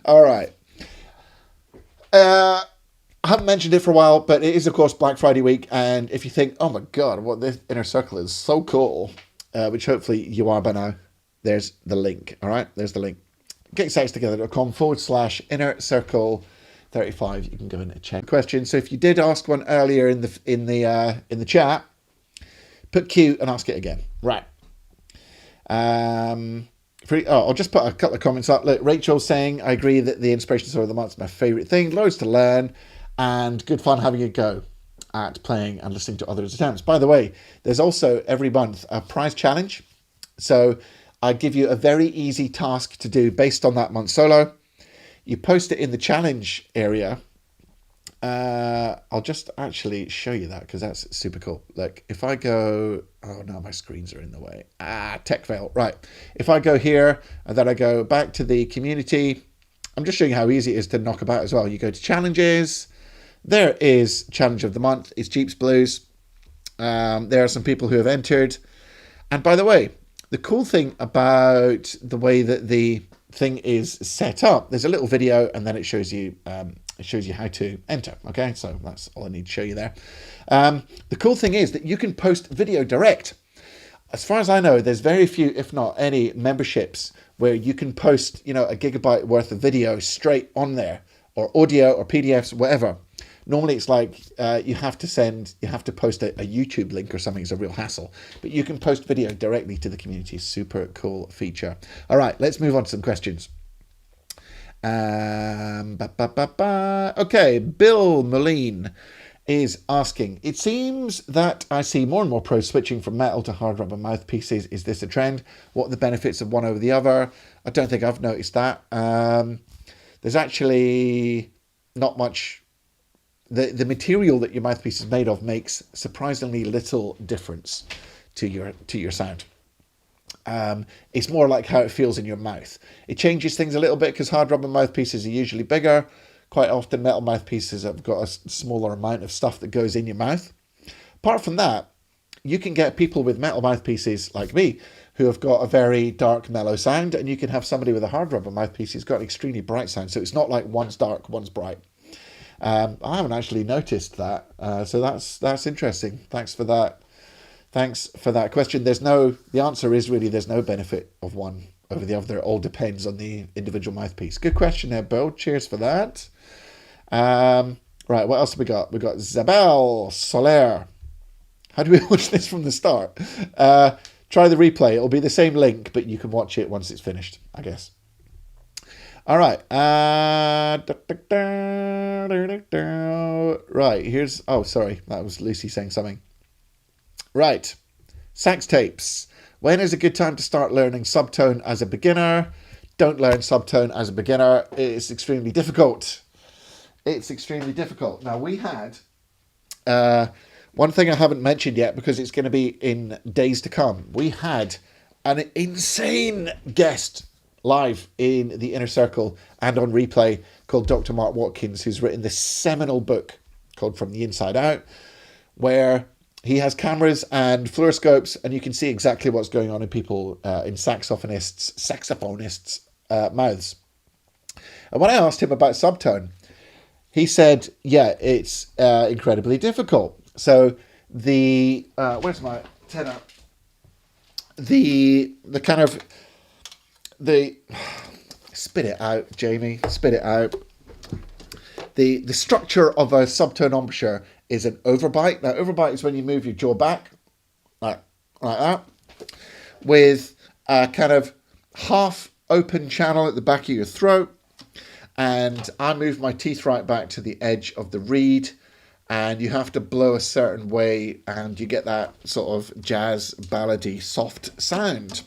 All right. I haven't mentioned it for a while, but it is, of course, Black Friday week. And if you think, oh my God, what this inner circle is so cool, which hopefully you are by now, there's the link. All right, there's the link. gettingsaxtogether.com/inner circle 35. You can go in and check questions. So if you did ask one earlier in the chat, put Q and ask it again. Right. I'll just put a couple of comments up. Look, Rachel's saying, I agree that the Inspirational Solo of the Month is my favourite thing. Loads to learn and good fun having a go at playing and listening to others' attempts. By the way, there's also every month a prize challenge. So I give you a very easy task to do based on that month's solo. You post it in the challenge area. I'll just actually show you that because that's super cool. Look, if I go, oh no, my screens are in the way. Tech fail. Right. If I go here and then I go back to the community, I'm just showing you how easy it is to knock about as well. You go to challenges. There is challenge of the month. It's Jeeps Blues. There are some people who have entered. And by the way, the cool thing about the way that the thing is set up, there's a little video and then it shows you how to enter. Okay, so that's all I need to show you there. The cool thing is that you can post video direct. As far as I know, there's very few, if not any, memberships where you can post, a gigabyte worth of video straight on there, or audio or PDFs, whatever. Normally it's like you have to post a YouTube link or something. It's a real hassle. But you can post video directly to the community. Super cool feature. All right, let's move on to some questions. Okay, Bill Moline is asking, it seems that I see more and more pros switching from metal to hard rubber mouthpieces. Is this a trend? What are the benefits of one over the other? I don't think I've noticed that. There's actually not much. The material that your mouthpiece is made of makes surprisingly little difference to your sound. It's more like how it feels in your mouth. It changes things a little bit because hard rubber mouthpieces are usually bigger. Quite often metal mouthpieces have got a smaller amount of stuff that goes in your mouth. Apart from that, you can get people with metal mouthpieces like me who have got a very dark, mellow sound, and you can have somebody with a hard rubber mouthpiece who's got an extremely bright sound. So it's not like one's dark, one's bright. I haven't actually noticed that, so that's interesting. Thanks for that question. The answer is really there's no benefit of one over the other. It all depends on the individual mouthpiece. Good question there, Bill. Cheers for that. Right, what else have we got? We've got Zabel Soler. How do we watch this from the start? Try the replay. It'll be the same link, but you can watch it once it's finished, I guess. All right. Right, here's... Oh, sorry. That was Lucy saying something. Right. Sax tapes. When is a good time to start learning subtone as a beginner? Don't learn subtone as a beginner. It's extremely difficult. Now, we had... one thing I haven't mentioned yet because it's going to be in days to come. We had an insane guest live in the Inner Circle and on replay called Dr. Mark Watkins, who's written this seminal book called From the Inside Out, where he has cameras and fluoroscopes and you can see exactly what's going on in people, in saxophonists' mouths. And when I asked him about subtone, he said, yeah, it's incredibly difficult. So the, where's my tenor? The kind of, spit it out, Jamie, spit it out. The structure of a subtone embouchure is an overbite. Now, overbite is when you move your jaw back, like that, with a kind of half open channel at the back of your throat. And I move my teeth right back to the edge of the reed, and you have to blow a certain way, and you get that sort of jazz ballady soft sound.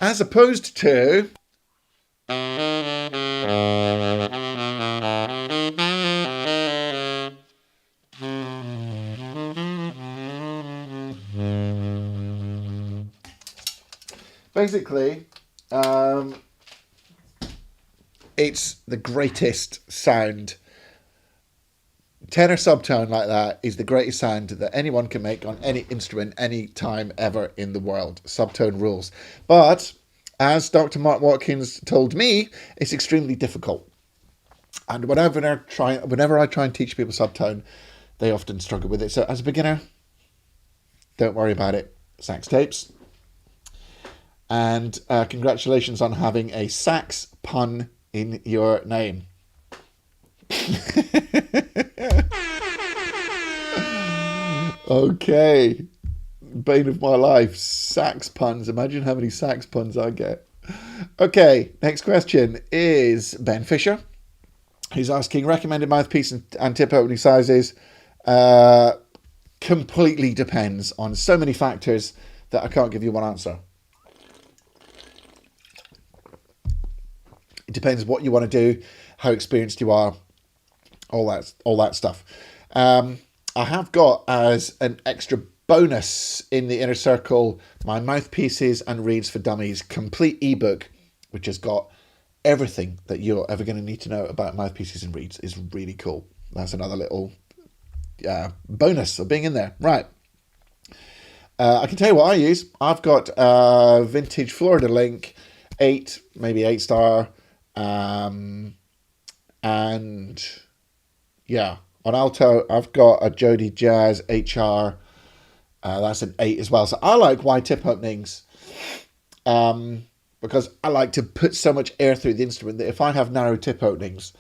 As opposed to basically, it's the greatest sound. Tenor subtone like that is the greatest sound that anyone can make on any instrument, any time ever in the world. Subtone rules. But as Dr. Mark Watkins told me, it's extremely difficult. And whenever I try and teach people subtone, they often struggle with it. So as a beginner, don't worry about it. sax tapes. And congratulations on having a sax pun in your name. Okay. Bane of my life. Sax puns. Imagine how many sax puns I get. Okay, next question is Ben Fisher. He's asking recommended mouthpiece and tip opening sizes. Completely depends on so many factors that I can't give you one answer. It depends what you want to do, how experienced you are, all that stuff. I have got as an extra bonus in the inner circle my mouthpieces and reeds for dummies complete ebook, which has got everything that you're ever going to need to know about mouthpieces and reeds. Is really cool. That's another little bonus of being in there. Right. I can tell you what I use. I've got vintage Florida Link 8, maybe 8 star. And yeah, on alto, I've got a Jody Jazz HR. That's an 8 as well. So I like wide tip openings because I like to put so much air through the instrument that if I have narrow tip openings,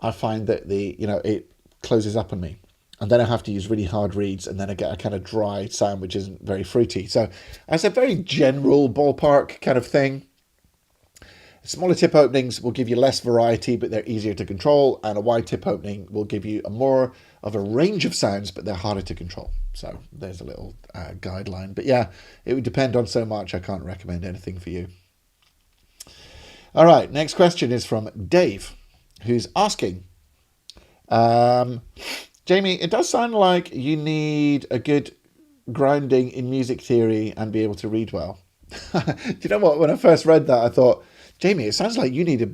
I find that it closes up on me. And then I have to use really hard reeds, and then I get a kind of dry sound, which isn't very fruity. So as a very general ballpark kind of thing, smaller tip openings will give you less variety, but they're easier to control. And a wide tip opening will give you more of a range of sounds, but they're harder to control. So there's a little guideline. But yeah, it would depend on so much. I can't recommend anything for you. All right, next question is from Dave, who's asking, Jamie, it does sound like you need a good grounding in music theory and be able to read well. Do you know what? When I first read that, I thought, Jamie, it sounds like you need a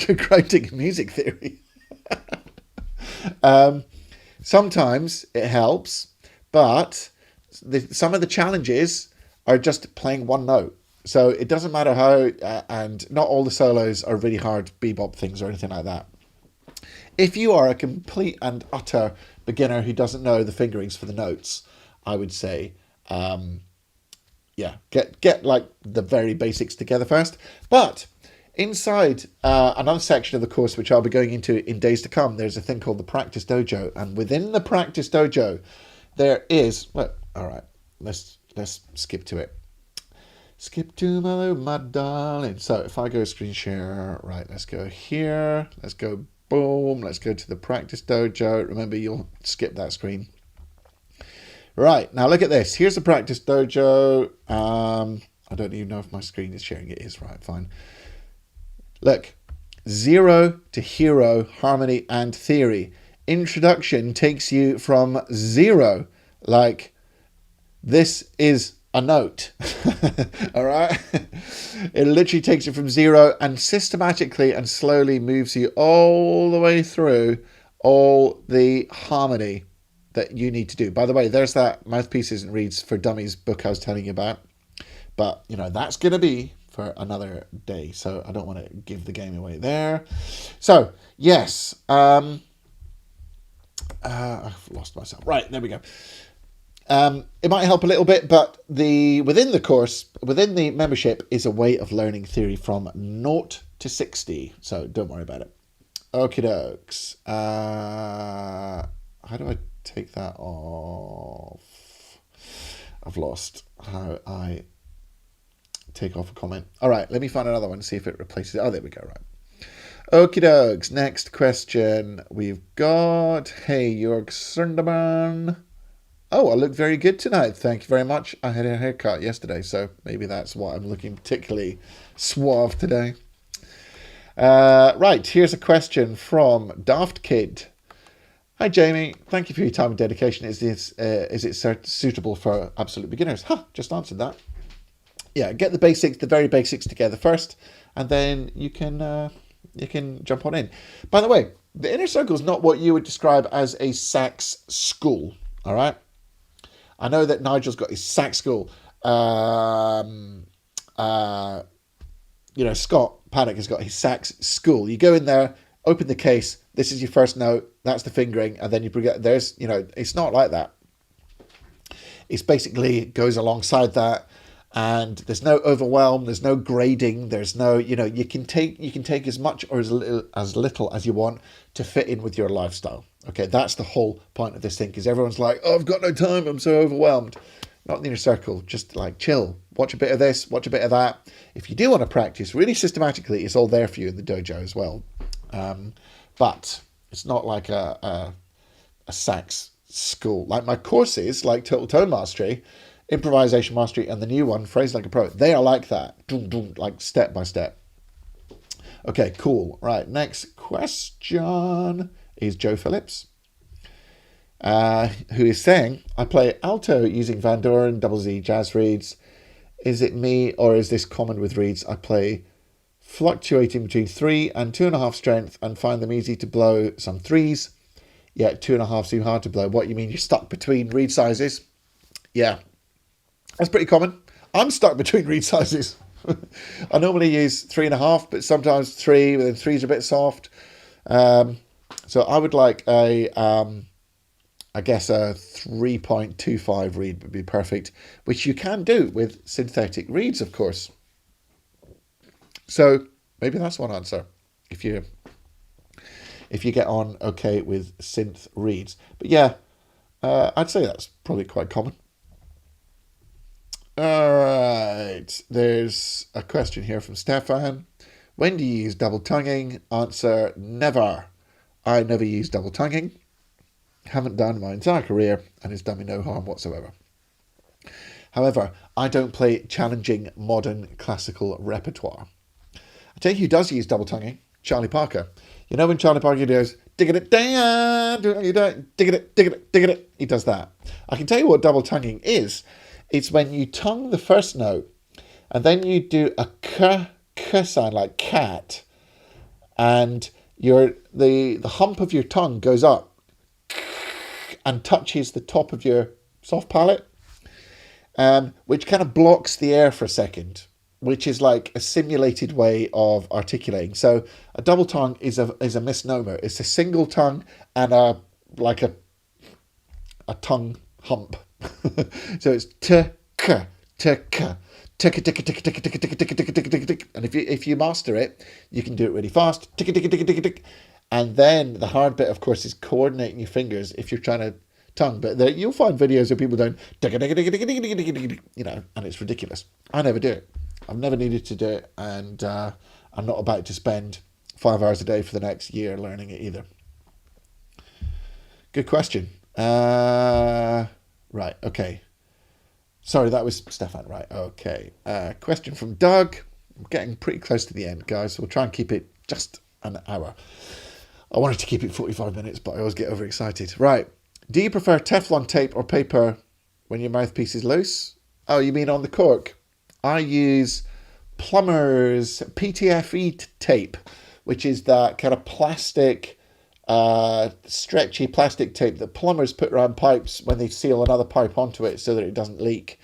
good grounding in music theory. Sometimes it helps, but some of the challenges are just playing one note. So it doesn't matter how, and not all the solos are really hard bebop things or anything like that. If you are a complete and utter beginner who doesn't know the fingerings for the notes, I would say, get like the very basics together first. But inside another section of the course, which I'll be going into in days to come, there's a thing called the Practice Dojo. And within the Practice Dojo, there is, well, all right, let's skip to it. Skip to my darling. So if I go screen share, right, let's go here. Let's go boom. Let's go to the Practice Dojo. Remember, you'll skip that screen. Right, now look at this. Here's the Practice Dojo. I don't even know if my screen is sharing. It is, right, fine. Look, 0 to hero, harmony and theory. Introduction takes you from 0, like this is a note. All right, it literally takes you from 0 and systematically and slowly moves you all the way through all the harmony that you need to do. By the way, there's that Mouthpieces and Reeds for Dummies book I was telling you about, but that's going to be for another day, so I don't want to give the game away there. So yes, I've lost myself. Right, there we go. It might help a little bit, but within the course, within the membership, is a way of learning theory from 0 to 60. So don't worry about it. Okie dokes. How do I take that off? I've lost how I take off a comment. All right, let me find another one, see if it replaces it. Oh, there we go, right. Okie dokes. Next question we've got. Hey, Jörg Sunderman. Oh, I look very good tonight. Thank you very much. I had a haircut yesterday, so maybe that's why I'm looking particularly suave today. Right, here's a question from Daft Kid. Hi, Jamie. Thank you for your time and dedication. Is it suitable for absolute beginners? Just answered that. Yeah, get the basics, the very basics together first, and then you can jump on in. By the way, the inner circle is not what you would describe as a sax school. All right. I know that Nigel's got his sax school. Scott Paddock has got his sax school. You go in there, open the case. This is your first note. That's the fingering, and then you bring it. It's not like that. It's basically goes alongside that. And there's no overwhelm, there's no grading, there's no, you can take as much or as little as you want to fit in with your lifestyle. Okay, that's the whole point of this thing, because everyone's like, oh, I've got no time, I'm so overwhelmed. Not in the inner circle, just like chill, watch a bit of this, watch a bit of that. If you do want to practice really systematically, it's all there for you in the dojo as well. But it's not like a sax school. Like my courses, like Total Tone Mastery, Improvisation Mastery, and the new one, Phrase Like a Pro, they are like that, like step by step. Okay, cool. Right, next question is Joe Phillips, who is saying, I play alto using Van Doren double Z jazz reeds. Is it me, or is this common with reeds? I play fluctuating between 3 and 2.5 strength and find them easy to blow some 3s, yet 2.5 seem hard to blow. What, you mean you're stuck between reed sizes? Yeah. That's pretty common. I'm stuck between reed sizes. I normally use 3.5, but sometimes 3, but then 3's a bit soft. So I would like I guess a 3.25 reed would be perfect, which you can do with synthetic reeds, of course. So maybe that's one answer, if you get on okay with synth reeds. But yeah, I'd say that's probably quite common. All right, there's a question here from Stefan. When do you use double tonguing? Answer, never. I never use double tonguing. Haven't done my entire career, and it's done me no harm whatsoever. However, I don't play challenging modern classical repertoire. I tell you who does use double tonguing, Charlie Parker. You know when Charlie Parker does dig it down, dig it, he does that. I can tell you what double tonguing is. It's when you tongue the first note and then you do a k sound like cat, and the hump of your tongue goes up and touches the top of your soft palate, which kind of blocks the air for a second, which is like a simulated way of articulating. So a double tongue is a misnomer. It's a single tongue and a tongue hump. So it's t k tick tick tick tick tick tick tick tick tick tick, and if you master it, you can do it really fast. Tick tick tick tick tick, and then the hard bit, of course, is coordinating your fingers if you're trying to tongue. But you'll find videos of people doing tick tick tick tick tick, and it's ridiculous. I never do it. I've never needed to do it, and I'm not about to spend 5 hours a day for the next year learning it either. Good question. Right, okay. Sorry, that was Stefan, right, okay. Question from Doug. I'm getting pretty close to the end, guys, so we'll try and keep it just an hour. I wanted to keep it 45 minutes, but I always get overexcited. Right, do you prefer Teflon tape or paper when your mouthpiece is loose? Oh, you mean on the cork? I use Plumber's PTFE tape, which is that kind of plastic, stretchy plastic tape that plumbers put around pipes when they seal another pipe onto it so that it doesn't leak.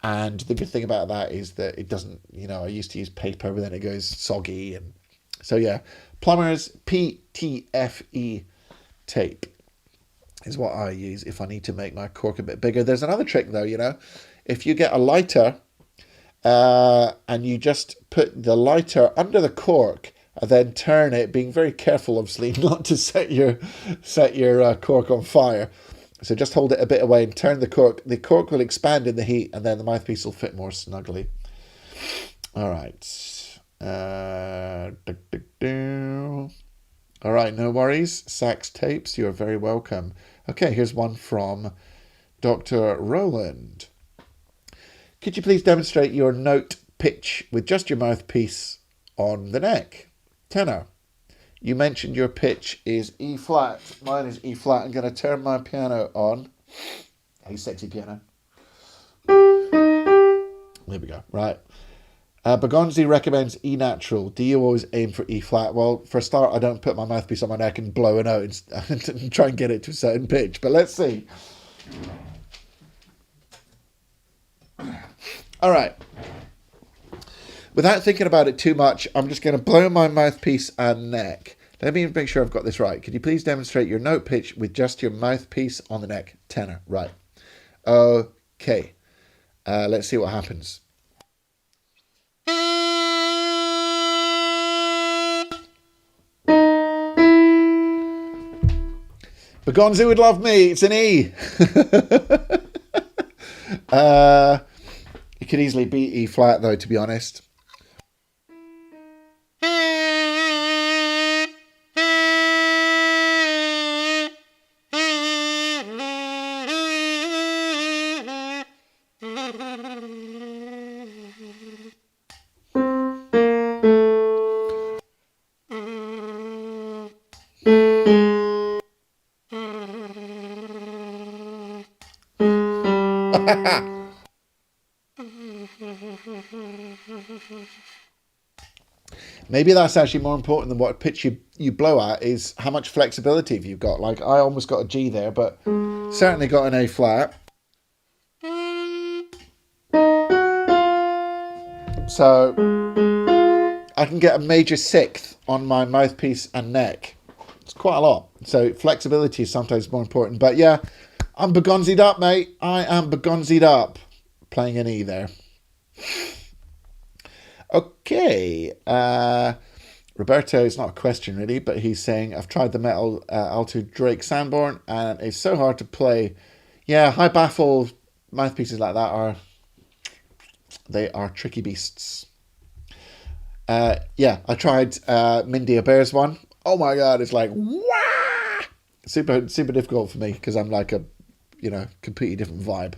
And the good thing about that is that it doesn't, I used to use paper, but then it goes soggy. And so yeah, Plumber's PTFE tape is what I use if I need to make my cork a bit bigger. There's another trick though, if you get a lighter and you just put the lighter under the cork and then turn it, being very careful, obviously, not to set your cork on fire. So just hold it a bit away and turn the cork. The cork will expand in the heat, and then the mouthpiece will fit more snugly. All right. All right, no worries. Sax tapes, you're very welcome. Okay, here's one from Dr. Roland. Could you please demonstrate your note pitch with just your mouthpiece on the neck? Tenor. You mentioned your pitch is E flat. Mine is E flat. I'm going to turn my piano on. Hey, sexy piano. There we go. Right. Bergonzi recommends E natural. Do you always aim for E flat? Well, for a start, I don't put my mouthpiece on my neck and blow a note and try and get it to a certain pitch. But let's see. All right. Without thinking about it too much, I'm just going to blow my mouthpiece and neck. Let me make sure I've got this right. Could you please demonstrate your note pitch with just your mouthpiece on the neck? Tenor. Right. Okay. Okay, let's see what happens. Begonzi would love me. It's an E. You could easily beat E flat, though, to be honest. Maybe that's actually more important than what pitch you blow at, is how much flexibility have you got. Like, I almost got a G there, but certainly got an A flat. So I can get a major sixth on my mouthpiece and neck. It's quite a lot. So flexibility is sometimes more important. But yeah, I'm begonzied up, mate. I am begonzied up. Playing an E there. Okay. Roberto, it's not a question really, but he's saying, I've tried the metal alto Drake Sanborn and it's so hard to play. Yeah, high baffle mouthpieces like that they are tricky beasts. Yeah, I tried Mindy Bear's one. Oh my god, it's like wah! Super difficult for me because I'm like a completely different vibe.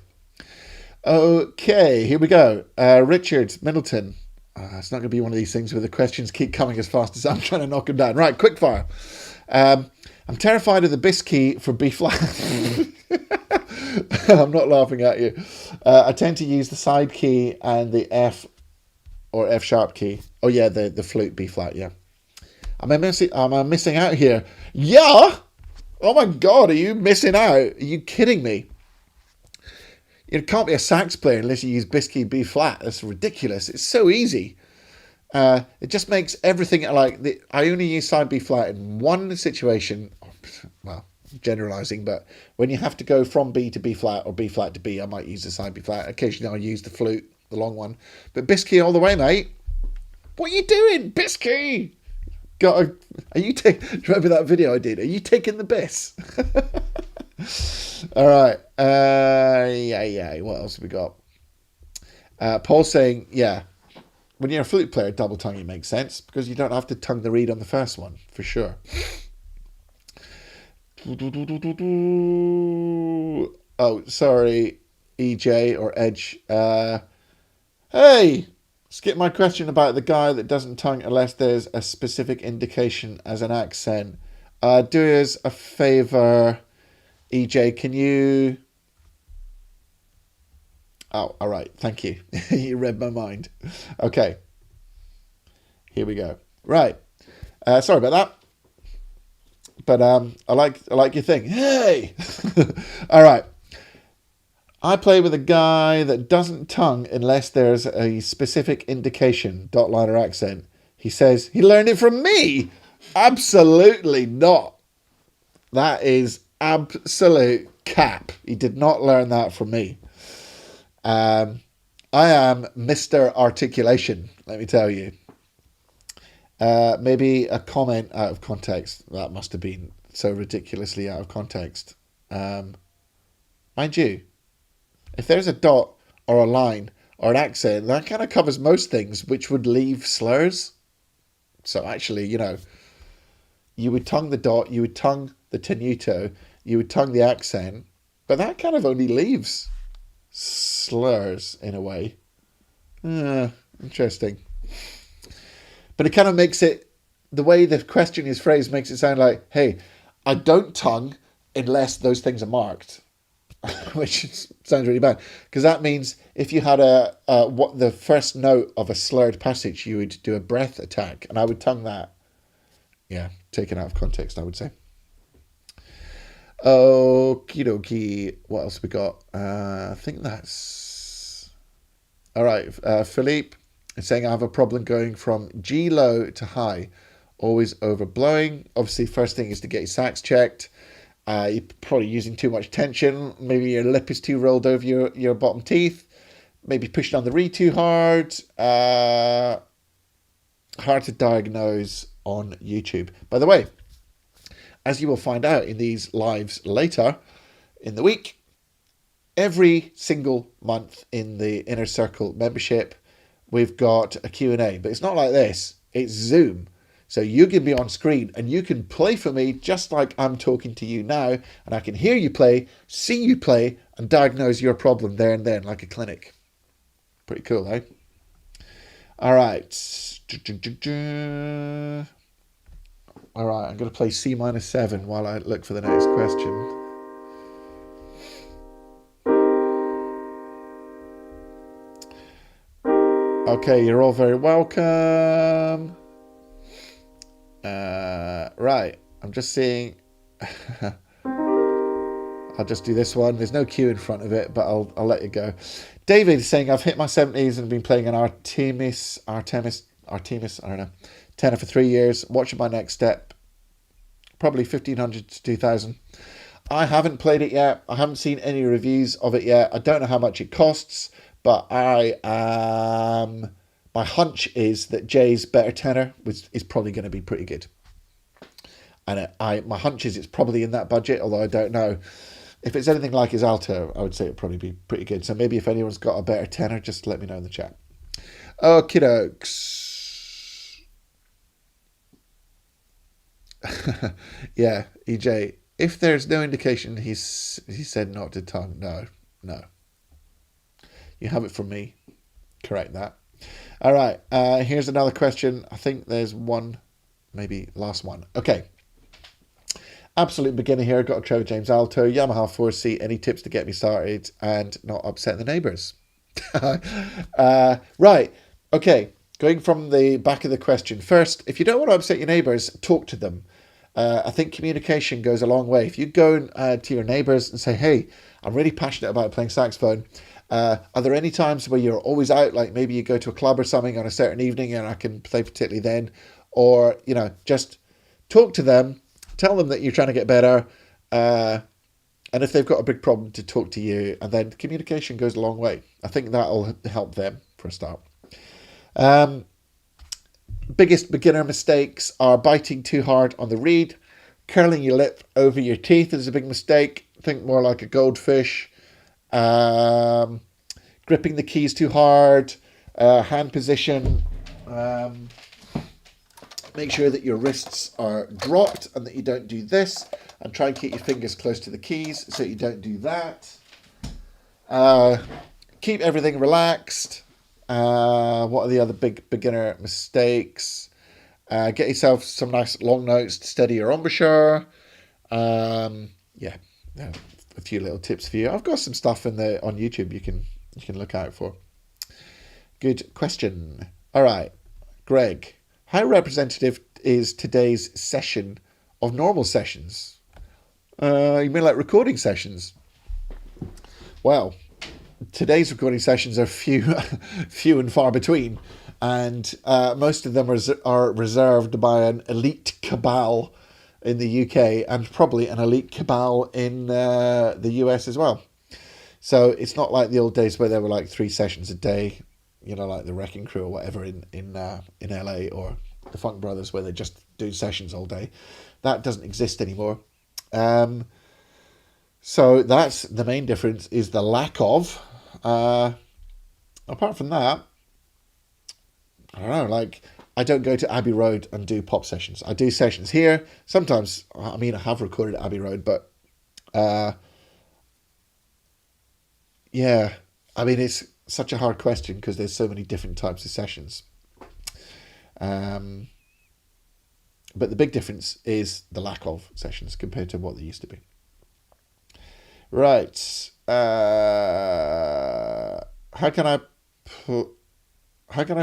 Okay, here we go. Richard Middleton. It's not going to be one of these things where the questions keep coming as fast as I'm trying to knock them down. Right, quick fire. I'm terrified of the bis key for B flat. I'm not laughing at you. I tend to use the side key and the F or F sharp key. Oh yeah, the flute B flat. Yeah. Am I missing out here? Yeah. Oh my god, are you missing out? Are you kidding me? You can't be a sax player unless you use bis key B flat. That's ridiculous. It's so easy. It just makes everything like I only use side B flat in one situation. Well, generalizing, but when you have to go from B to B flat or B flat to B, I might use the side B flat. Occasionally I'll use the flute, the long one. But bis key all the way, mate. What are you doing? Bis key! Do you remember that video I did? Are you taking the bis? All right. Yeah. What else have we got? Paul's saying, yeah, when you're a flute player, double tonguing makes sense because you don't have to tongue the reed on the first one, for sure. Oh, sorry, EJ or Edge. Hey, skip my question about the guy that doesn't tongue unless there's a specific indication as an accent. Do us a favor, EJ, can you... Oh, all right, thank you. You read my mind. Okay, here we go. Right, sorry about that. But I like your thing. Hey! All right. I play with a guy that doesn't tongue unless there's a specific indication, dot line or accent. He says he learned it from me. Absolutely not. That is absolute cap. He did not learn that from me. I am Mr. Articulation, let me tell you. Maybe a comment out of context. That must have been so ridiculously out of context. Mind you, if there's a dot or a line or an accent, that kind of covers most things, which would leave slurs. So actually, you would tongue the dot, you would tongue the tenuto, you would tongue the accent, but that kind of only leaves slurs in a way. Interesting. But it kind of makes it, the way the question is phrased makes it sound like, hey, I don't tongue unless those things are marked. Which sounds really bad. Because that means if you had the first note of a slurred passage, you would do a breath attack. And I would tongue that. Yeah, taken out of context, I would say. Okie dokie. What else we got? I think that's... All right, Philippe. It's saying I have a problem going from G low to high, always overblowing. Obviously, first thing is to get your sax checked. You're probably using too much tension. Maybe your lip is too rolled over your bottom teeth. Maybe pushing on the reed too hard. Hard to diagnose on YouTube. By the way, as you will find out in these lives later in the week, every single month in the Inner Circle membership, we've got a Q&A. But it's not like this. It's Zoom. So you can be on screen and you can play for me just like I'm talking to you now. And I can hear you play, see you play, and diagnose your problem there and then, like a clinic. Pretty cool, eh? All right. All right, I'm going to play C-7 while I look for the next question. Okay, you're all very welcome. Right, I'm just seeing... I'll just do this one. There's no cue in front of it, but I'll let you go. David is saying, I've hit my 70s and been playing an Artemis, I don't know, tenor for 3 years. Watching my next step, probably 1,500 to 2,000. I haven't played it yet. I haven't seen any reviews of it yet. I don't know how much it costs, but my hunch is that Jay's better tenor is probably going to be pretty good. And my hunch is it's probably in that budget, although I don't know. If it's anything like his alto, I would say it'd probably be pretty good. So maybe if anyone's got a better tenor, just let me know in the chat. Okie dokes. Yeah, EJ. If there's no indication, he said not to tongue. No. You have it from me. Correct that. All right. Here's another question. I think there's one, maybe last one. Okay. Absolute beginner here. Got a Trevor James alto, Yamaha 4C. Any tips to get me started and not upset the neighbours? Right. Okay. Going from the back of the question. First, if you don't want to upset your neighbours, talk to them. I think communication goes a long way. If you go to your neighbours and say, hey, I'm really passionate about playing saxophone. Are there any times where you're always out? Like maybe you go to a club or something on a certain evening and I can play particularly then. Or, just talk to them. Tell them that you're trying to get better. And if they've got a big problem, to talk to you. And then communication goes a long way. I think that'll help them for a start. Biggest beginner mistakes are biting too hard on the reed. Curling your lip over your teeth is a big mistake. Think more like a goldfish. Gripping the keys too hard. Hand position. Make sure that your wrists are dropped and that you don't do this. And try and keep your fingers close to the keys so you don't do that. Keep everything relaxed. What are the other big beginner mistakes? Get yourself some nice long notes to steady your embouchure. A few little tips for you. I've got some stuff on YouTube you can look out for. Good question. All right, Greg. How representative is today's session of normal sessions? You mean like recording sessions? Well, today's recording sessions are few and far between, and most of them are reserved by an elite cabal in the UK and probably an elite cabal in the US as well. So it's not like the old days where there were like 3 sessions a day, like the Wrecking Crew or whatever in LA, or the Funk Brothers where they just do sessions all day. That doesn't exist anymore. So that's the main difference, is the lack of. Apart from that, I don't know, like I don't go to Abbey Road and do pop sessions. I do sessions here. Sometimes, I have recorded at Abbey Road, but it's such a hard question because there's so many different types of sessions. But the big difference is the lack of sessions compared to what they used to be. Right. How can I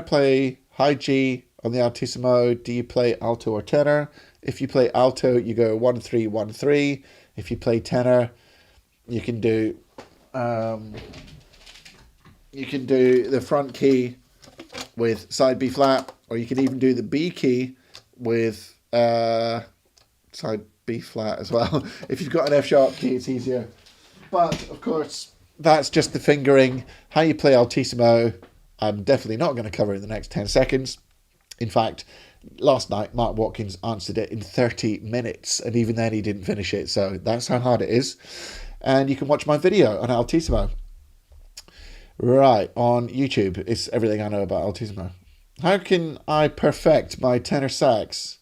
play high G on the altissimo? Do you play alto or tenor? If you play alto, you go 1-3, 1-3. If you play tenor, you can do the front key with side B flat, or you can even do the B key with side B flat as well. If you've got an F sharp key, it's easier. But of course, that's just the fingering. How you play altissimo, I'm definitely not going to cover in the next 10 seconds. In fact, last night, Mark Watkins answered it in 30 minutes, and even then he didn't finish it. So that's how hard it is. And you can watch my video on altissimo. Right, on YouTube. It's everything I know about altissimo. How can I perfect my tenor sax?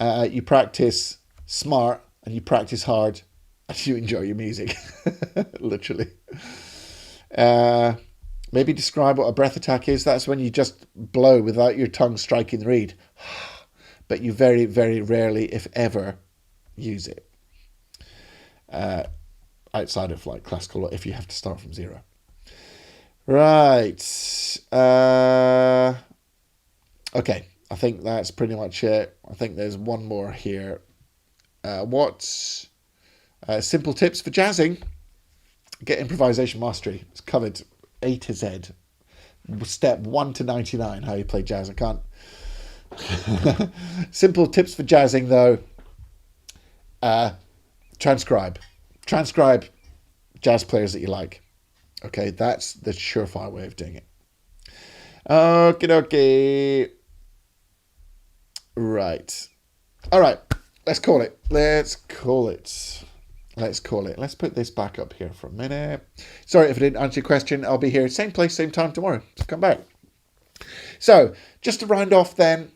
You practice smart and you practice hard and you enjoy your music. Literally. Maybe describe what a breath attack is. That's when you just blow without your tongue striking the reed. But you very, very rarely, if ever, use it. Outside of like classical, if you have to start from zero. Right. Okay. I think that's pretty much it. I think there's one more here. What's simple tips for jazzing? Get improvisation mastery. It's covered A to Z. Step 1 to 99, how you play jazz. I can't. Simple tips for jazzing, though. Transcribe. Transcribe jazz players that you like. Okay, that's the surefire way of doing it. Okie dokie. Right. All right. Let's call it. Let's put this back up here for a minute. Sorry if I didn't answer your question. I'll be here same place, same time tomorrow. So come back. So just to round off then,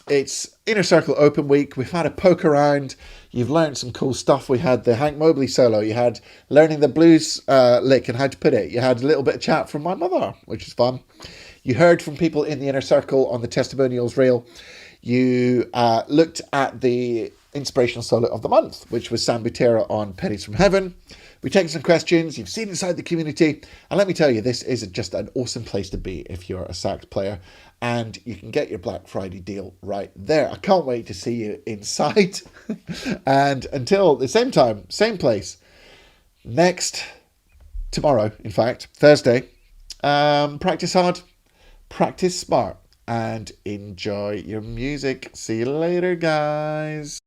it's Inner Circle Open Week. We've had a poke around. You've learned some cool stuff. We had the Hank Mobley solo. You had learning the blues lick and how to put it. You had a little bit of chat from my mother, which is fun. You heard from people in the Inner Circle on the testimonials reel. You looked at the Inspirational Solo of the Month, which was Sam Butera on Pennies from Heaven. We've taken some questions. You've seen inside the community. And let me tell you, this is just an awesome place to be if you're a sax player. And you can get your Black Friday deal right there. I can't wait to see you inside. And until the same time, same place, tomorrow, in fact, Thursday, practice hard, practice smart, and enjoy your music. See you later, guys.